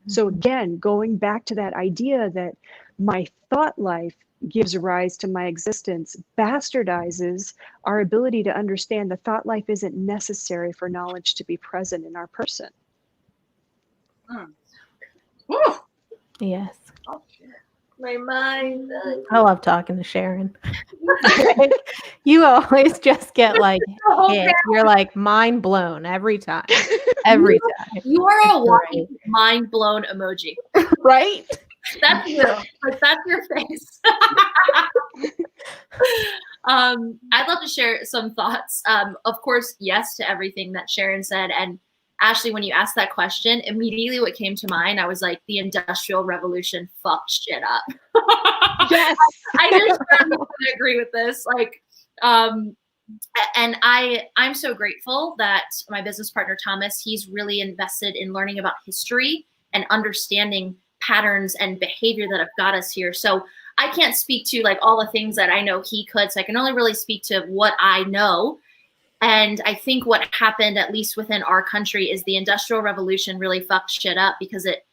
So again, going back to that idea that my thought life gives rise to my existence, bastardizes our ability to understand the thought life isn't necessary for knowledge to be present in our person. Yes. My mind. I love talking to Sharon. You always just get like hit. You're like mind blown every time. Every time. You are a walking mind blown emoji. Right? That's you. Like that's your face. I'd love to share some thoughts. Of course, yes to everything that Sharon said. And Ashley, when you asked that question, immediately what came to mind, I was like, the Industrial Revolution fucked shit up. Yes. I just agree with this. Like, and I'm so grateful that my business partner, Thomas, he's really invested in learning about history and understanding patterns and behavior that have got us here. So I can't speak to like all the things that I know he could. So I can only really speak to what I know. And I think what happened, at least within our country, is the Industrial Revolution really fucked shit up because it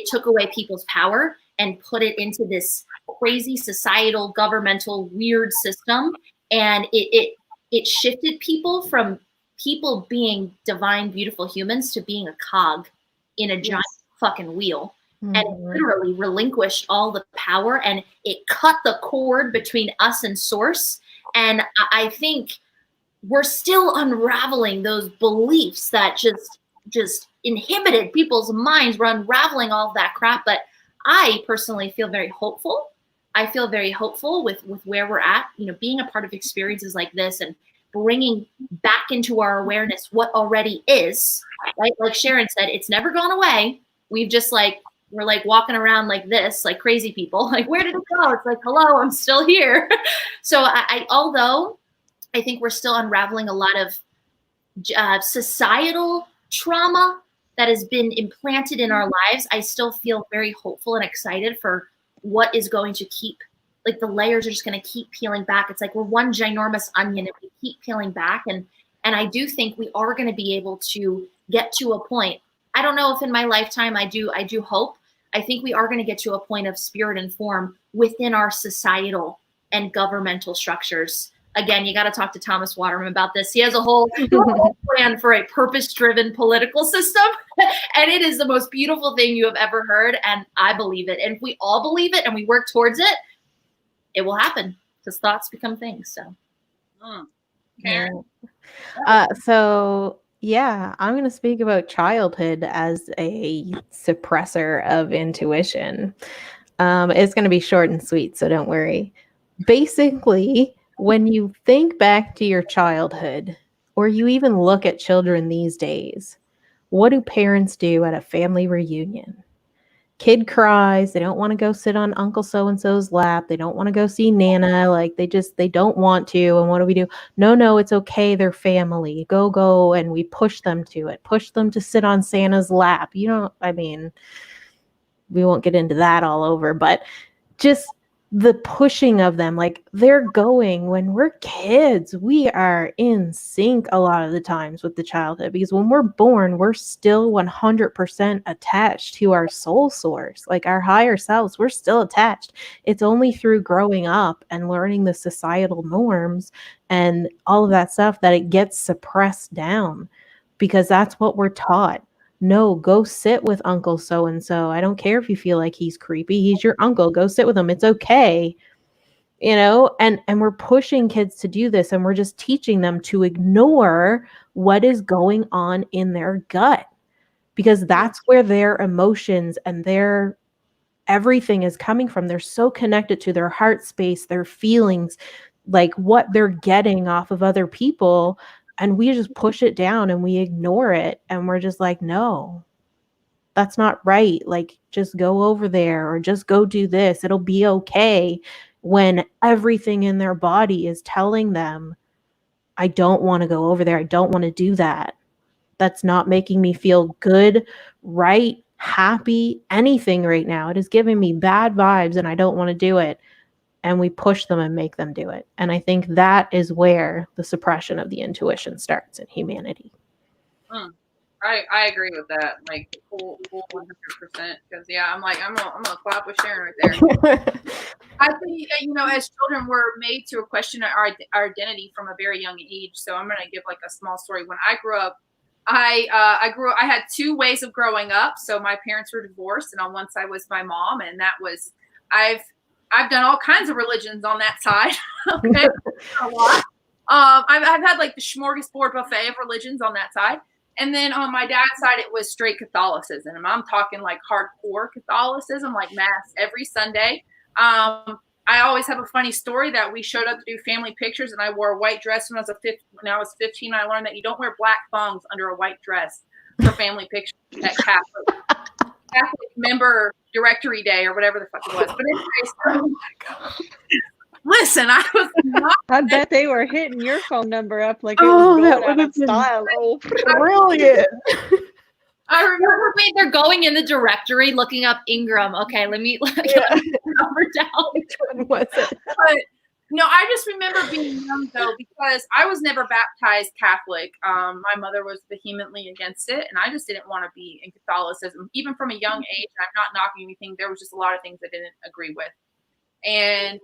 took away people's power and put it into this crazy societal, governmental, weird system. And it shifted people from people being divine, beautiful humans to being a cog in a giant fucking wheel. And it literally relinquished all the power and it cut the cord between us and source. And I think we're still unraveling those beliefs that just inhibited people's minds. We're unraveling all of that crap. But I personally feel very hopeful. I feel very hopeful with where we're at, being a part of experiences like this and bringing back into our awareness what already is, right? Like Sharon said, it's never gone away. We've just we're like walking around like this, like crazy people. Like, where did it go? It's like, hello, I'm still here. So although I think we're still unraveling a lot of societal trauma that has been implanted in our lives, I still feel very hopeful and excited for what is going to keep, like the layers are just going to keep peeling back. It's like we're one ginormous onion and we keep peeling back. And I do think we are going to be able to get to a point. I don't know if in my lifetime, I do hope. I think we are going to get to a point of spirit and form within our societal and governmental structures. Again, you got to talk to Thomas Waterman about this. He has a whole plan for a purpose-driven political system, and it is the most beautiful thing you have ever heard, and I believe it. And if we all believe it and we work towards it, it will happen because thoughts become things. So, So yeah, I'm going to speak about childhood as a suppressor of intuition. It's going to be short and sweet, so don't worry. Basically, when you think back to your childhood, or you even look at children these days, what do parents do at a family reunion? Kid cries, they don't want to go sit on Uncle so-and-so's lap, they don't want to go see Nana, like they don't want to, and what do we do? No, it's okay, they're family. Go, and we push them to it. Push them to sit on Santa's lap. I mean, we won't get into that all over, but just the pushing of them, like they're going. When we're kids, we are in sync a lot of the times with the childhood, because when we're born, we're still 100% attached to our soul source, like our higher selves. We're still attached. It's only through growing up and learning the societal norms and all of that stuff that it gets suppressed down, because that's what we're taught. No, go sit with Uncle so-and-so. I don't care if you feel like he's creepy. He's your uncle. Go sit with him. It's okay. And we're pushing kids to do this, and we're just teaching them to ignore what is going on in their gut, because that's where their emotions and their everything is coming from. They're so connected to their heart space, their feelings, like what they're getting off of other people. And we just push it down and we ignore it. And we're just like, no, that's not right. Like, just go over there, or just go do this. It'll be okay. When everything in their body is telling them, I don't want to go over there. I don't want to do that. That's not making me feel good, right, happy, anything right now. It is giving me bad vibes and I don't want to do it. And we push them and make them do it. And I think that is where the suppression of the intuition starts in humanity. I agree with that. Like full 100%. Because I'm gonna clap with Sharon right there. I think as children, we're made to question our identity from a very young age. So I'm gonna give like a small story. When I grew up, I had two ways of growing up. So my parents were divorced, and on one side was my mom, and that was I've done all kinds of religions on that side. Okay, a lot. I've had like the smorgasbord buffet of religions on that side. And then on my dad's side, it was straight Catholicism. And I'm talking like hardcore Catholicism, like mass every Sunday. I always have a funny story that we showed up to do family pictures, and I wore a white dress when I was 15. I learned that you don't wear black thongs under a white dress for family pictures at Catholic member directory day or whatever the fuck it was. But anyways, oh my God. Listen, I was not. I bet they were hitting your phone number up like it was going out of style. Oh, brilliant. I remember they're going in the directory looking up Ingram. Okay, let me get the number down. Which one was it? But no, I just remember being young though, because I was never baptized Catholic. My mother was vehemently against it, and I just didn't want to be in Catholicism, even from a young age. I'm not knocking anything. There was just a lot of things I didn't agree with, and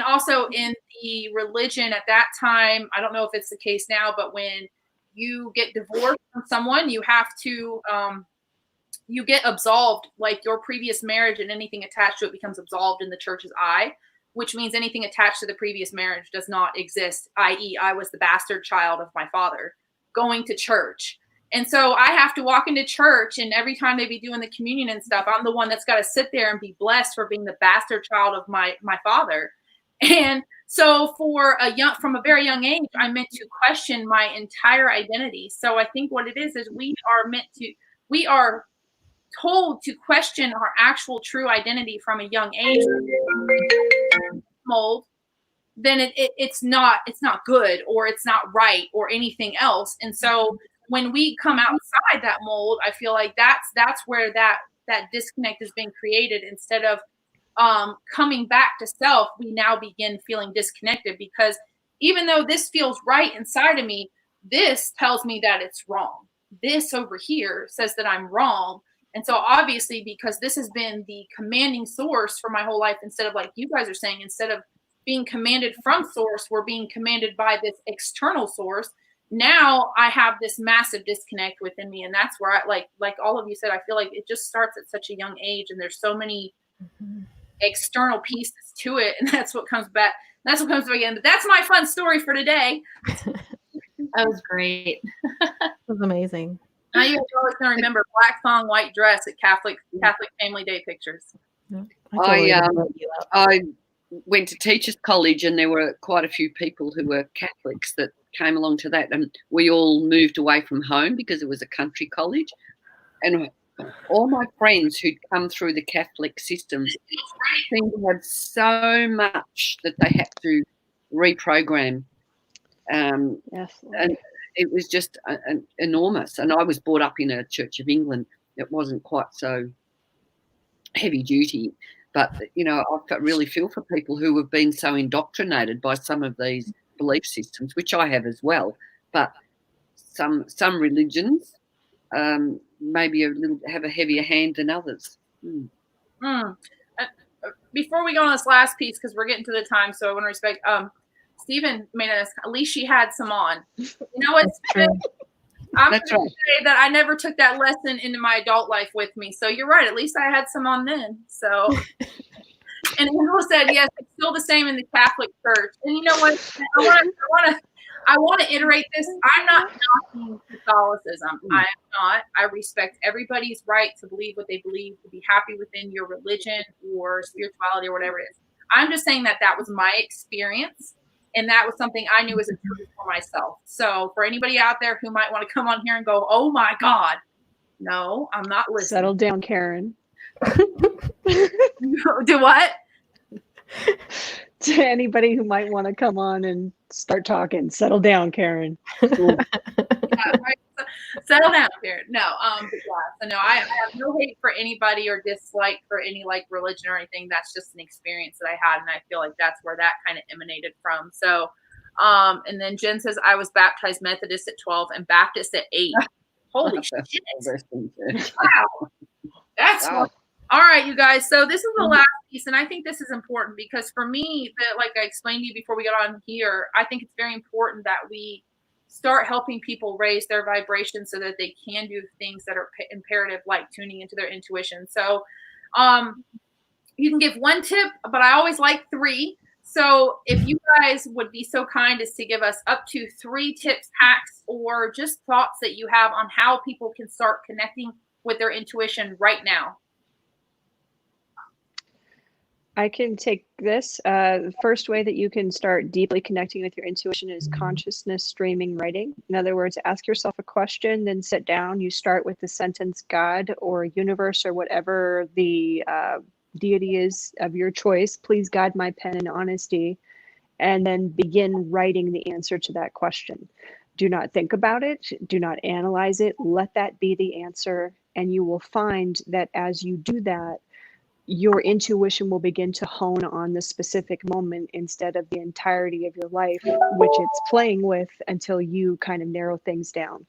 also in the religion at that time, I don't know if it's the case now, but when you get divorced from someone, you have to you get absolved, like your previous marriage and anything attached to it becomes absolved in the church's eye, which means anything attached to the previous marriage does not exist, i.e. I was the bastard child of my father going to church. And so I have to walk into church, and every time they be doing the communion and stuff, I'm the one that's got to sit there and be blessed for being the bastard child of my father. And so from a very young age, I'm meant to question my entire identity. So I think what it is we are told to question our actual true identity from a young age. Mold, then it's not good, or it's not right, or anything else. And so when we come outside that mold, I feel like that's where that disconnect has been created. Instead of coming back to self, we now begin feeling disconnected, because even though this feels right inside of me, this tells me that it's wrong. This over here says that I'm wrong. And so obviously, because this has been the commanding source for my whole life, instead of, like you guys are saying, instead of being commanded from source, we're being commanded by this external source. Now I have this massive disconnect within me. And that's where I, like all of you said, I feel like it just starts at such a young age, and there's so many external pieces to it. And that's what comes back. That's what comes back in. But that's my fun story for today. That was great. That was amazing. Now you guys are always going to remember black thong, white dress at Catholic Family Day pictures. I went to teachers college, and there were quite a few people who were Catholics that came along to that, and we all moved away from home because it was a country college, and all my friends who'd come through the Catholic system seemed to have so much that they had to reprogram. Yes. And it was just enormous. And I was brought up in a Church of England. It wasn't quite so heavy duty. But, you know, I really feel for people who have been so indoctrinated by some of these belief systems, which I have as well. But some religions maybe have a heavier hand than others. Before we go on this last piece, because we're getting to the time, so I want to respect Stephen made us, at least she had some on. You know what? I'm going to say that I never took that lesson into my adult life with me. So you're right. At least I had some on then. So, and Angela said, yes, it's still the same in the Catholic Church. And you know what? I want to iterate this. I'm not knocking Catholicism. I am not. I respect everybody's right to believe what they believe, to be happy within your religion or spirituality or whatever it is. I'm just saying that was my experience. And that was something I knew as a truth for myself. So for anybody out there who might want to come on here and go, oh my God, no, I'm not listening. Settle down, Karen. Do what? To anybody who might want to come on and start talking, settle down, Karen. Yeah, right. Settle down, Karen. No, but yeah. So no, I have no hate for anybody or dislike for any like religion or anything. That's just an experience that I had, and I feel like that's where that kind of emanated from. So, and then Jen says I was baptized Methodist at 12 and Baptist at 8. Holy shit! Wow, that's wow. All right, you guys. So this is the last piece, and I think this is important because for me, that like I explained to you before we got on here, I think it's very important that we start helping people raise their vibration so that they can do things that are imperative, like tuning into their intuition. So you can give one tip, but I always like 3. So if you guys would be so kind as to give us up to 3 tips, hacks, or just thoughts that you have on how people can start connecting with their intuition right now. I can take this. The first way that you can start deeply connecting with your intuition is consciousness streaming writing. In other words, ask yourself a question, then sit down. You start with the sentence God or universe or whatever the deity is of your choice. Please guide my pen in honesty. And then begin writing the answer to that question. Do not think about it. Do not analyze it. Let that be the answer. And you will find that as you do that, your intuition will begin to hone on the specific moment instead of the entirety of your life, which it's playing with until you kind of narrow things down.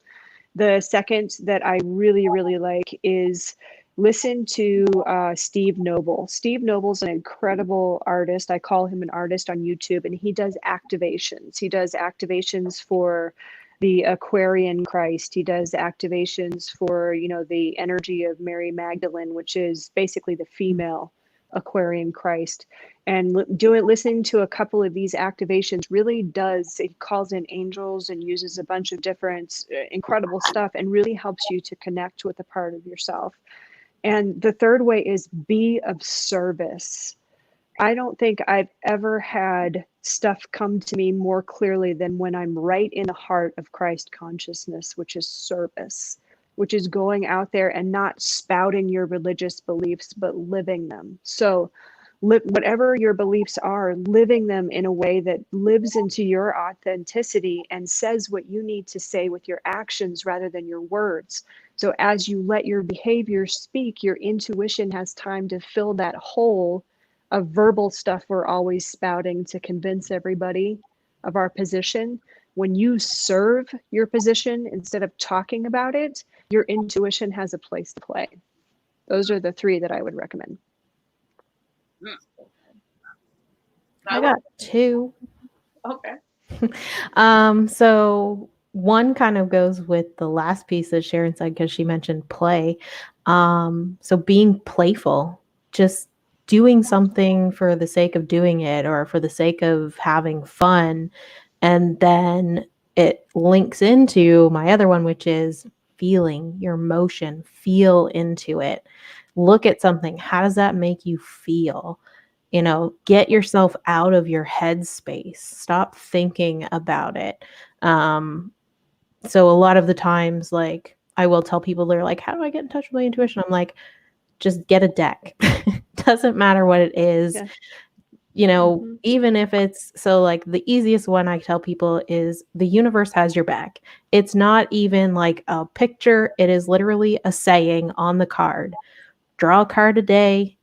The second that I really, really like is listen to Steve Noble. Steve Noble's an incredible artist. I call him an artist on YouTube, and he does activations. He does activations for the Aquarian Christ. He does activations for, you know, the energy of Mary Magdalene, which is basically the female Aquarian Christ. And listening to a couple of these activations really does, it calls in angels and uses a bunch of different incredible stuff and really helps you to connect with a part of yourself. And the third way is be of service. I don't think I've ever had stuff come to me more clearly than when I'm right in the heart of Christ consciousness, which is service, which is going out there and not spouting your religious beliefs, but living them. So whatever your beliefs are, living them in a way that lives into your authenticity and says what you need to say with your actions rather than your words. So as you let your behavior speak, your intuition has time to fill that hole of verbal stuff we're always spouting to convince everybody of our position. When you serve your position instead of talking about it, your intuition has a place to play. Those are the 3 that I would recommend. I got 2. Okay. So one kind of goes with the last piece that Sharon said, because she mentioned play. So being playful, just doing something for the sake of doing it or for the sake of having fun. And then it links into my other one, which is feeling your emotion, feel into it. Look at something. How does that make you feel? Get yourself out of your head space. Stop thinking about it. So a lot of the times, like, I will tell people, they're like, how do I get in touch with my intuition? I'm like, just get a deck. Doesn't matter what it is. Yeah. Even if it's, so like the easiest one I tell people is the universe has your back. It's not even like a picture. It is literally a saying on the card. Draw a card a day,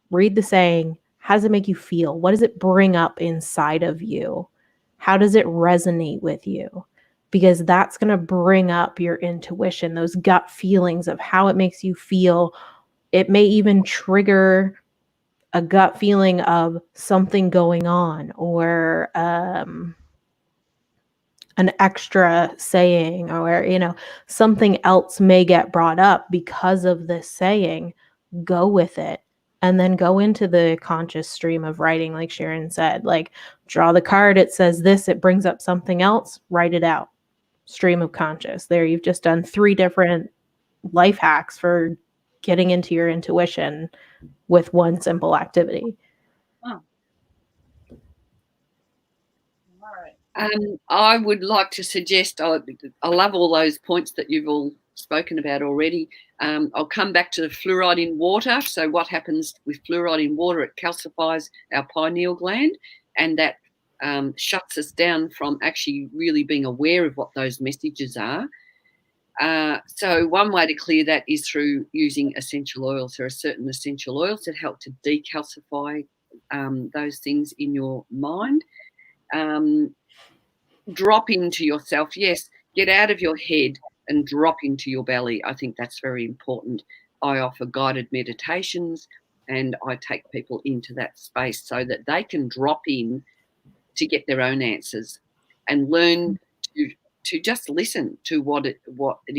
read the saying. How does it make you feel? What does it bring up inside of you? How does it resonate with you? Because that's going to bring up your intuition, those gut feelings of how it makes you feel. It may even trigger a gut feeling of something going on, or an extra saying, or something else may get brought up because of this saying. Go with it. And then go into the conscious stream of writing, like Sharon said, like draw the card, it says this, it brings up something else, write it out. Stream of conscious. There, you've just done 3 different life hacks for getting into your intuition with one simple activity. Oh. All right. I would like to suggest, I love all those points that you've all spoken about already. I'll come back to the fluoride in water. So what happens with fluoride in water? It calcifies our pineal gland, and that shuts us down from actually really being aware of what those messages are. So one way to clear that is through using essential oils. There are certain essential oils that help to decalcify those things in your mind. Drop into yourself. Yes, get out of your head and drop into your belly. I think that's very important. I offer guided meditations, and I take people into that space so that they can drop in to get their own answers and learn to just listen to what it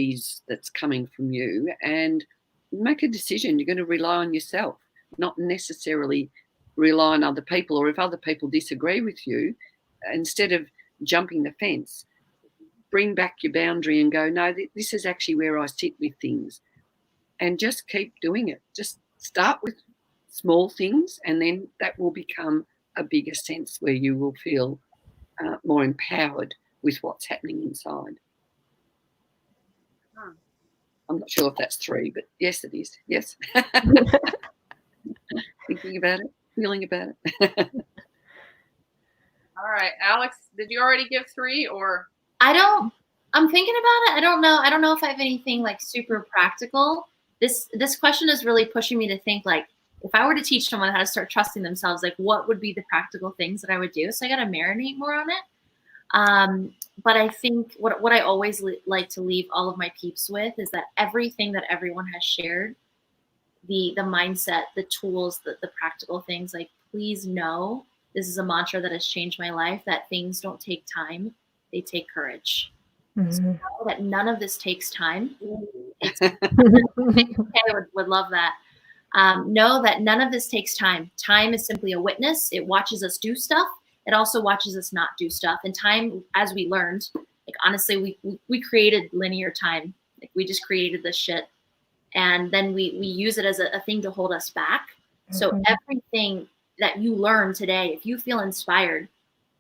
is that's coming from you and make a decision. You're going to rely on yourself, not necessarily rely on other people, or if other people disagree with you, instead of jumping the fence, bring back your boundary and go, no, this is actually where I sit with things, and just keep doing it. Just start with small things, and then that will become a bigger sense where you will feel more empowered with what's happening inside. I'm not sure if that's 3, but yes, it is. Yes. Thinking about it, feeling about it. All right, Alex, did you already give 3 or? I'm thinking about it. I don't know if I have anything like super practical. This question is really pushing me to think, like, if I were to teach someone how to start trusting themselves, like what would be the practical things that I would do? So I got to marinate more on it. But I think what I always like to leave all of my peeps with is that everything that everyone has shared, the mindset, the tools, the practical things, like, please know, this is a mantra that has changed my life, that things don't take time, they take courage. Mm-hmm. So know that none of this takes time. I would love that. Know that none of this takes time. Time is simply a witness. It watches us do stuff. It also watches us not do stuff. And time, as we learned, like, honestly, we created linear time. Like, we just created this shit. And then we use it as a thing to hold us back. Mm-hmm. So everything that you learn today, if you feel inspired,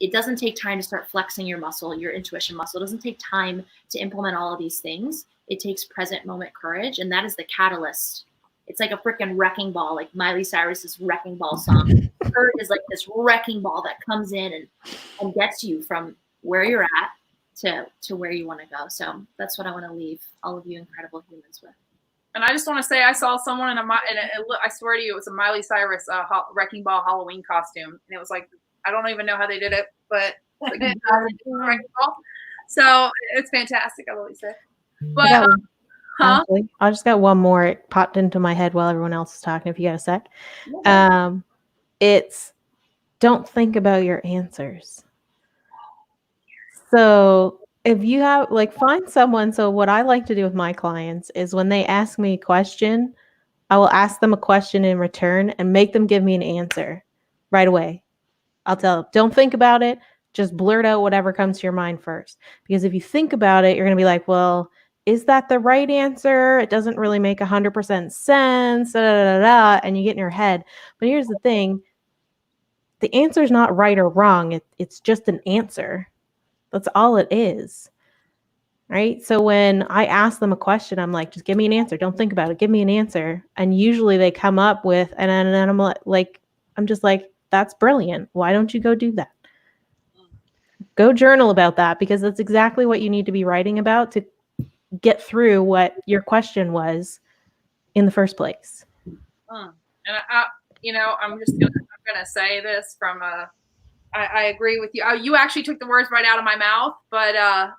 it doesn't take time to start flexing your muscle, your intuition muscle. It doesn't take time to implement all of these things. It takes present moment courage. And that is the catalyst. it's like a freaking wrecking ball, like Miley Cyrus's Wrecking Ball song. Hurt is like this wrecking ball that comes in and gets you from where you're at to where you want to go. So that's what I want to leave all of you incredible humans with. And I just want to say, I saw someone I swear to you, it was a Miley Cyrus Wrecking Ball Halloween costume. And it was like, I don't even know how they did it, but like, Wrecking Ball. So it's fantastic. I really say. But, Actually, I just got one more. It popped into my head while everyone else is talking. If you got a sec. It's don't think about your answers. So if you have find someone. So what I like to do with my clients is when they ask me a question, I will ask them a question in return and make them give me an answer right away. I'll tell them, don't think about it. Just blurt out whatever comes to your mind first. Because if you think about it, you're going to be like, well, is that the right answer? It doesn't really make 100% sense. Da, da, da, da, and you get in your head. But here's the thing. The answer is not right or wrong. It's just an answer. That's all it is. Right? So when I ask them a question, I'm like, just give me an answer. Don't think about it. Give me an answer. And usually they come up with, and I'm just like, that's brilliant. Why don't you go do that? Go journal about that, because that's exactly what you need to be writing about to get through what your question was in the first place. And I'm gonna say this from I agree with you. You actually took the words right out of my mouth, but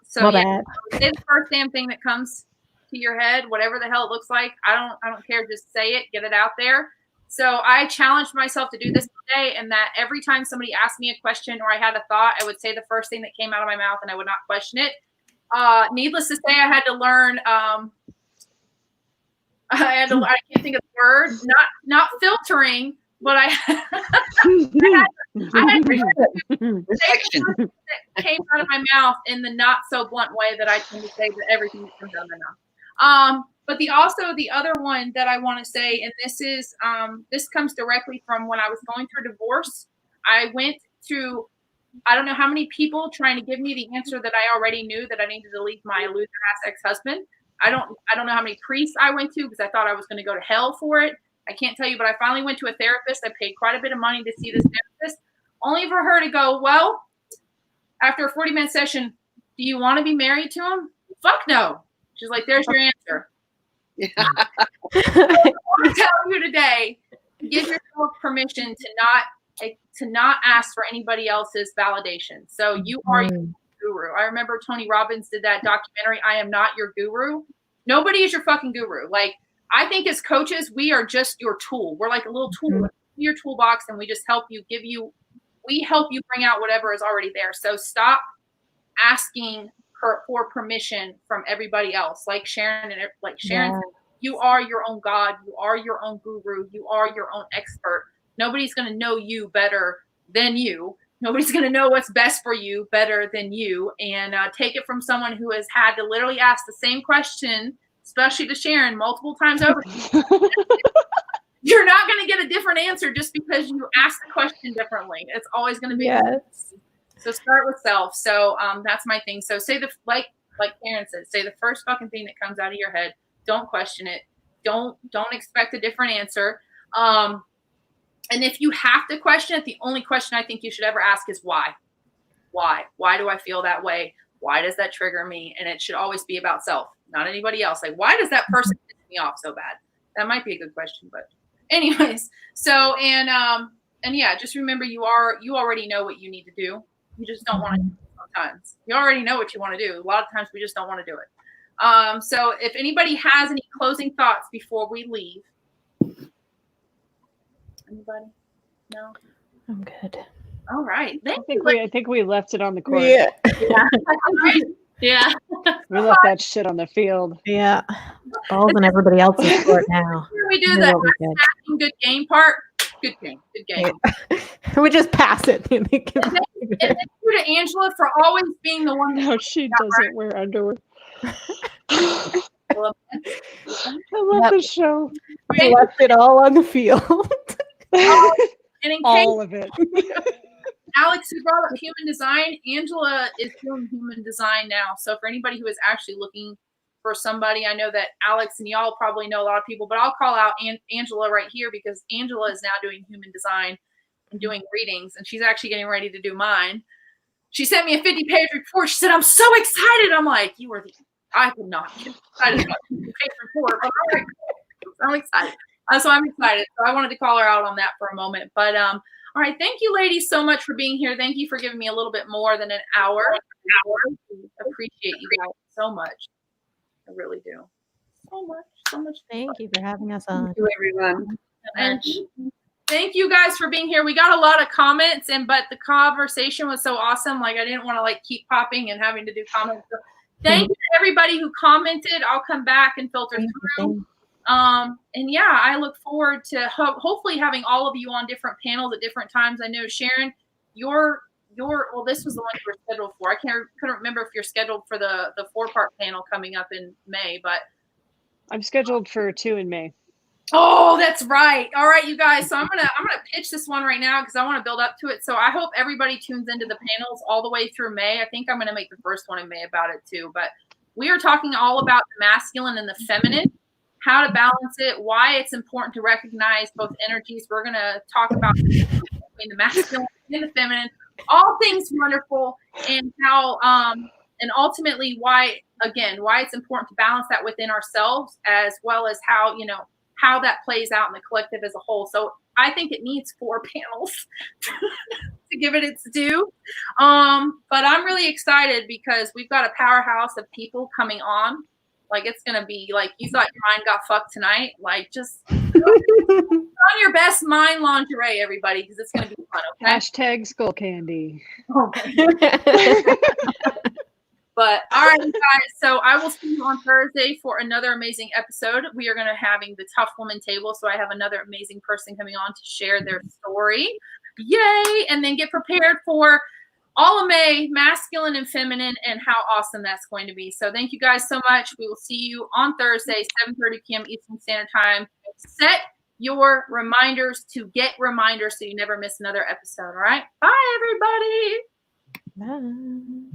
say the first damn thing that comes to your head, whatever the hell it looks like. I don't care. Just say it, get it out there. So I challenged myself to do this today, and that every time somebody asked me a question or I had a thought, I would say the first thing that came out of my mouth, and I would not question it. Needless to say, I had to learn. I can't think of the word. Not filtering, but I had that came out of my mouth in the not so blunt way that I tend to say that everything that comes out of my mouth. But the other one that I want to say, and this comes directly from when I was going through divorce. I went to, I don't know how many people trying to give me the answer that I already knew, that I needed to leave my loser ass ex-husband. I don't know how many priests I went to, because I thought I was going to go to hell for it. I can't tell you, but I finally went to a therapist. I paid quite a bit of money to see this therapist, only for her to go, well, after a 40-minute session, do you want to be married to him? Fuck no. She's like, there's your answer. So I'll tell you today, give yourself permission to not ask for anybody else's validation. So you are your guru. I remember Tony Robbins did that documentary, I Am Not Your Guru. Nobody is your fucking guru. Like, I think as coaches, we are just your tool. We're like a little tool in your toolbox, and we just help you we help you bring out whatever is already there. So stop asking for permission from everybody else. Like Sharon said, you are your own God. You are your own guru. You are your own expert. Nobody's going to know you better than you. Nobody's going to know what's best for you better than you. And take it from someone who has had to literally ask the same question, especially to Sharon, multiple times over. You're not going to get a different answer just because you ask the question differently. It's always going to be. Yes. So start with self. So that's my thing. So say like Karen said, say the first fucking thing that comes out of your head. Don't question it. Don't expect a different answer. And if you have to question it, the only question I think you should ever ask is why. Why? Why do I feel that way? Why does that trigger me? And it should always be about self, not anybody else. Like, why does that person piss me off so bad? That might be a good question, but anyways. So and yeah, just remember you already know what you need to do. You just don't want to do it sometimes. You already know what you want to do. A lot of times we just don't want to do it. So if anybody has any closing thoughts before we leave. Anybody? No? I'm good. All right. I think we left it on the court. Yeah. Yeah. We left that shit on the field. Yeah. Balls in everybody else's court now. We do the good game part. Good game. Good game. Yeah. We just pass it. And thank you to Angela for always being the one. No, she doesn't wear underwear. I love the show. We left it all on the field. And in all of it. Alex, who brought up human design, Angela is doing human design now. So for anybody who is actually looking for somebody. I know that Alex and y'all probably know a lot of people, but I'll call out Angela right here because Angela is now doing human design and doing readings, and she's actually getting ready to do mine. She sent me a 50-page report. She said, I'm so excited. I'm like, I could not get excited about a 50-page report, but all right, I'm excited. So I'm excited. So I wanted to call her out on that for a moment. But all right, thank you ladies so much for being here. Thank you for giving me a little bit more than an hour. Appreciate you guys so much. I really do. So much. Thank you for having us on. Thank you, everyone. And thank you guys for being here. We got a lot of comments, but the conversation was so awesome. Like I didn't want to keep popping and having to do comments. So thank you to everybody who commented. I'll come back and filter through. And yeah, I look forward to hopefully having all of you on different panels at different times. I know Sharon, well, this was the one you were scheduled for. I couldn't remember if you're scheduled for the 4-part panel coming up in May, but I'm scheduled for 2 in May. Oh, that's right. All right, you guys. So I'm gonna pitch this one right now because I want to build up to it. So I hope everybody tunes into the panels all the way through May. I think I'm gonna make the first one in May about it too. But we are talking all about the masculine and the feminine, how to balance it, why it's important to recognize both energies. We're gonna talk about between the masculine and the feminine, all things wonderful, and how and ultimately why it's important to balance that within ourselves as well as how how that plays out in the collective as a whole. So I think it needs 4 panels to give it its due. But I'm really excited because we've got a powerhouse of people coming on. It's going to be you thought your mind got fucked tonight. Just on your best mind lingerie, everybody, because it's going to be fun. Okay. Hashtag skull candy. Okay. But all right, you guys. So I will see you on Thursday for another amazing episode. We are going to having the TUF Woman table. So I have another amazing person coming on to share their story. Yay! And then get prepared for all of May, masculine and feminine, and how awesome that's going to be. So thank you guys so much. We will see you on Thursday, 7:30 p.m. Eastern Standard Time. Set your reminders to get reminders so you never miss another episode. All right. Bye, everybody. Bye.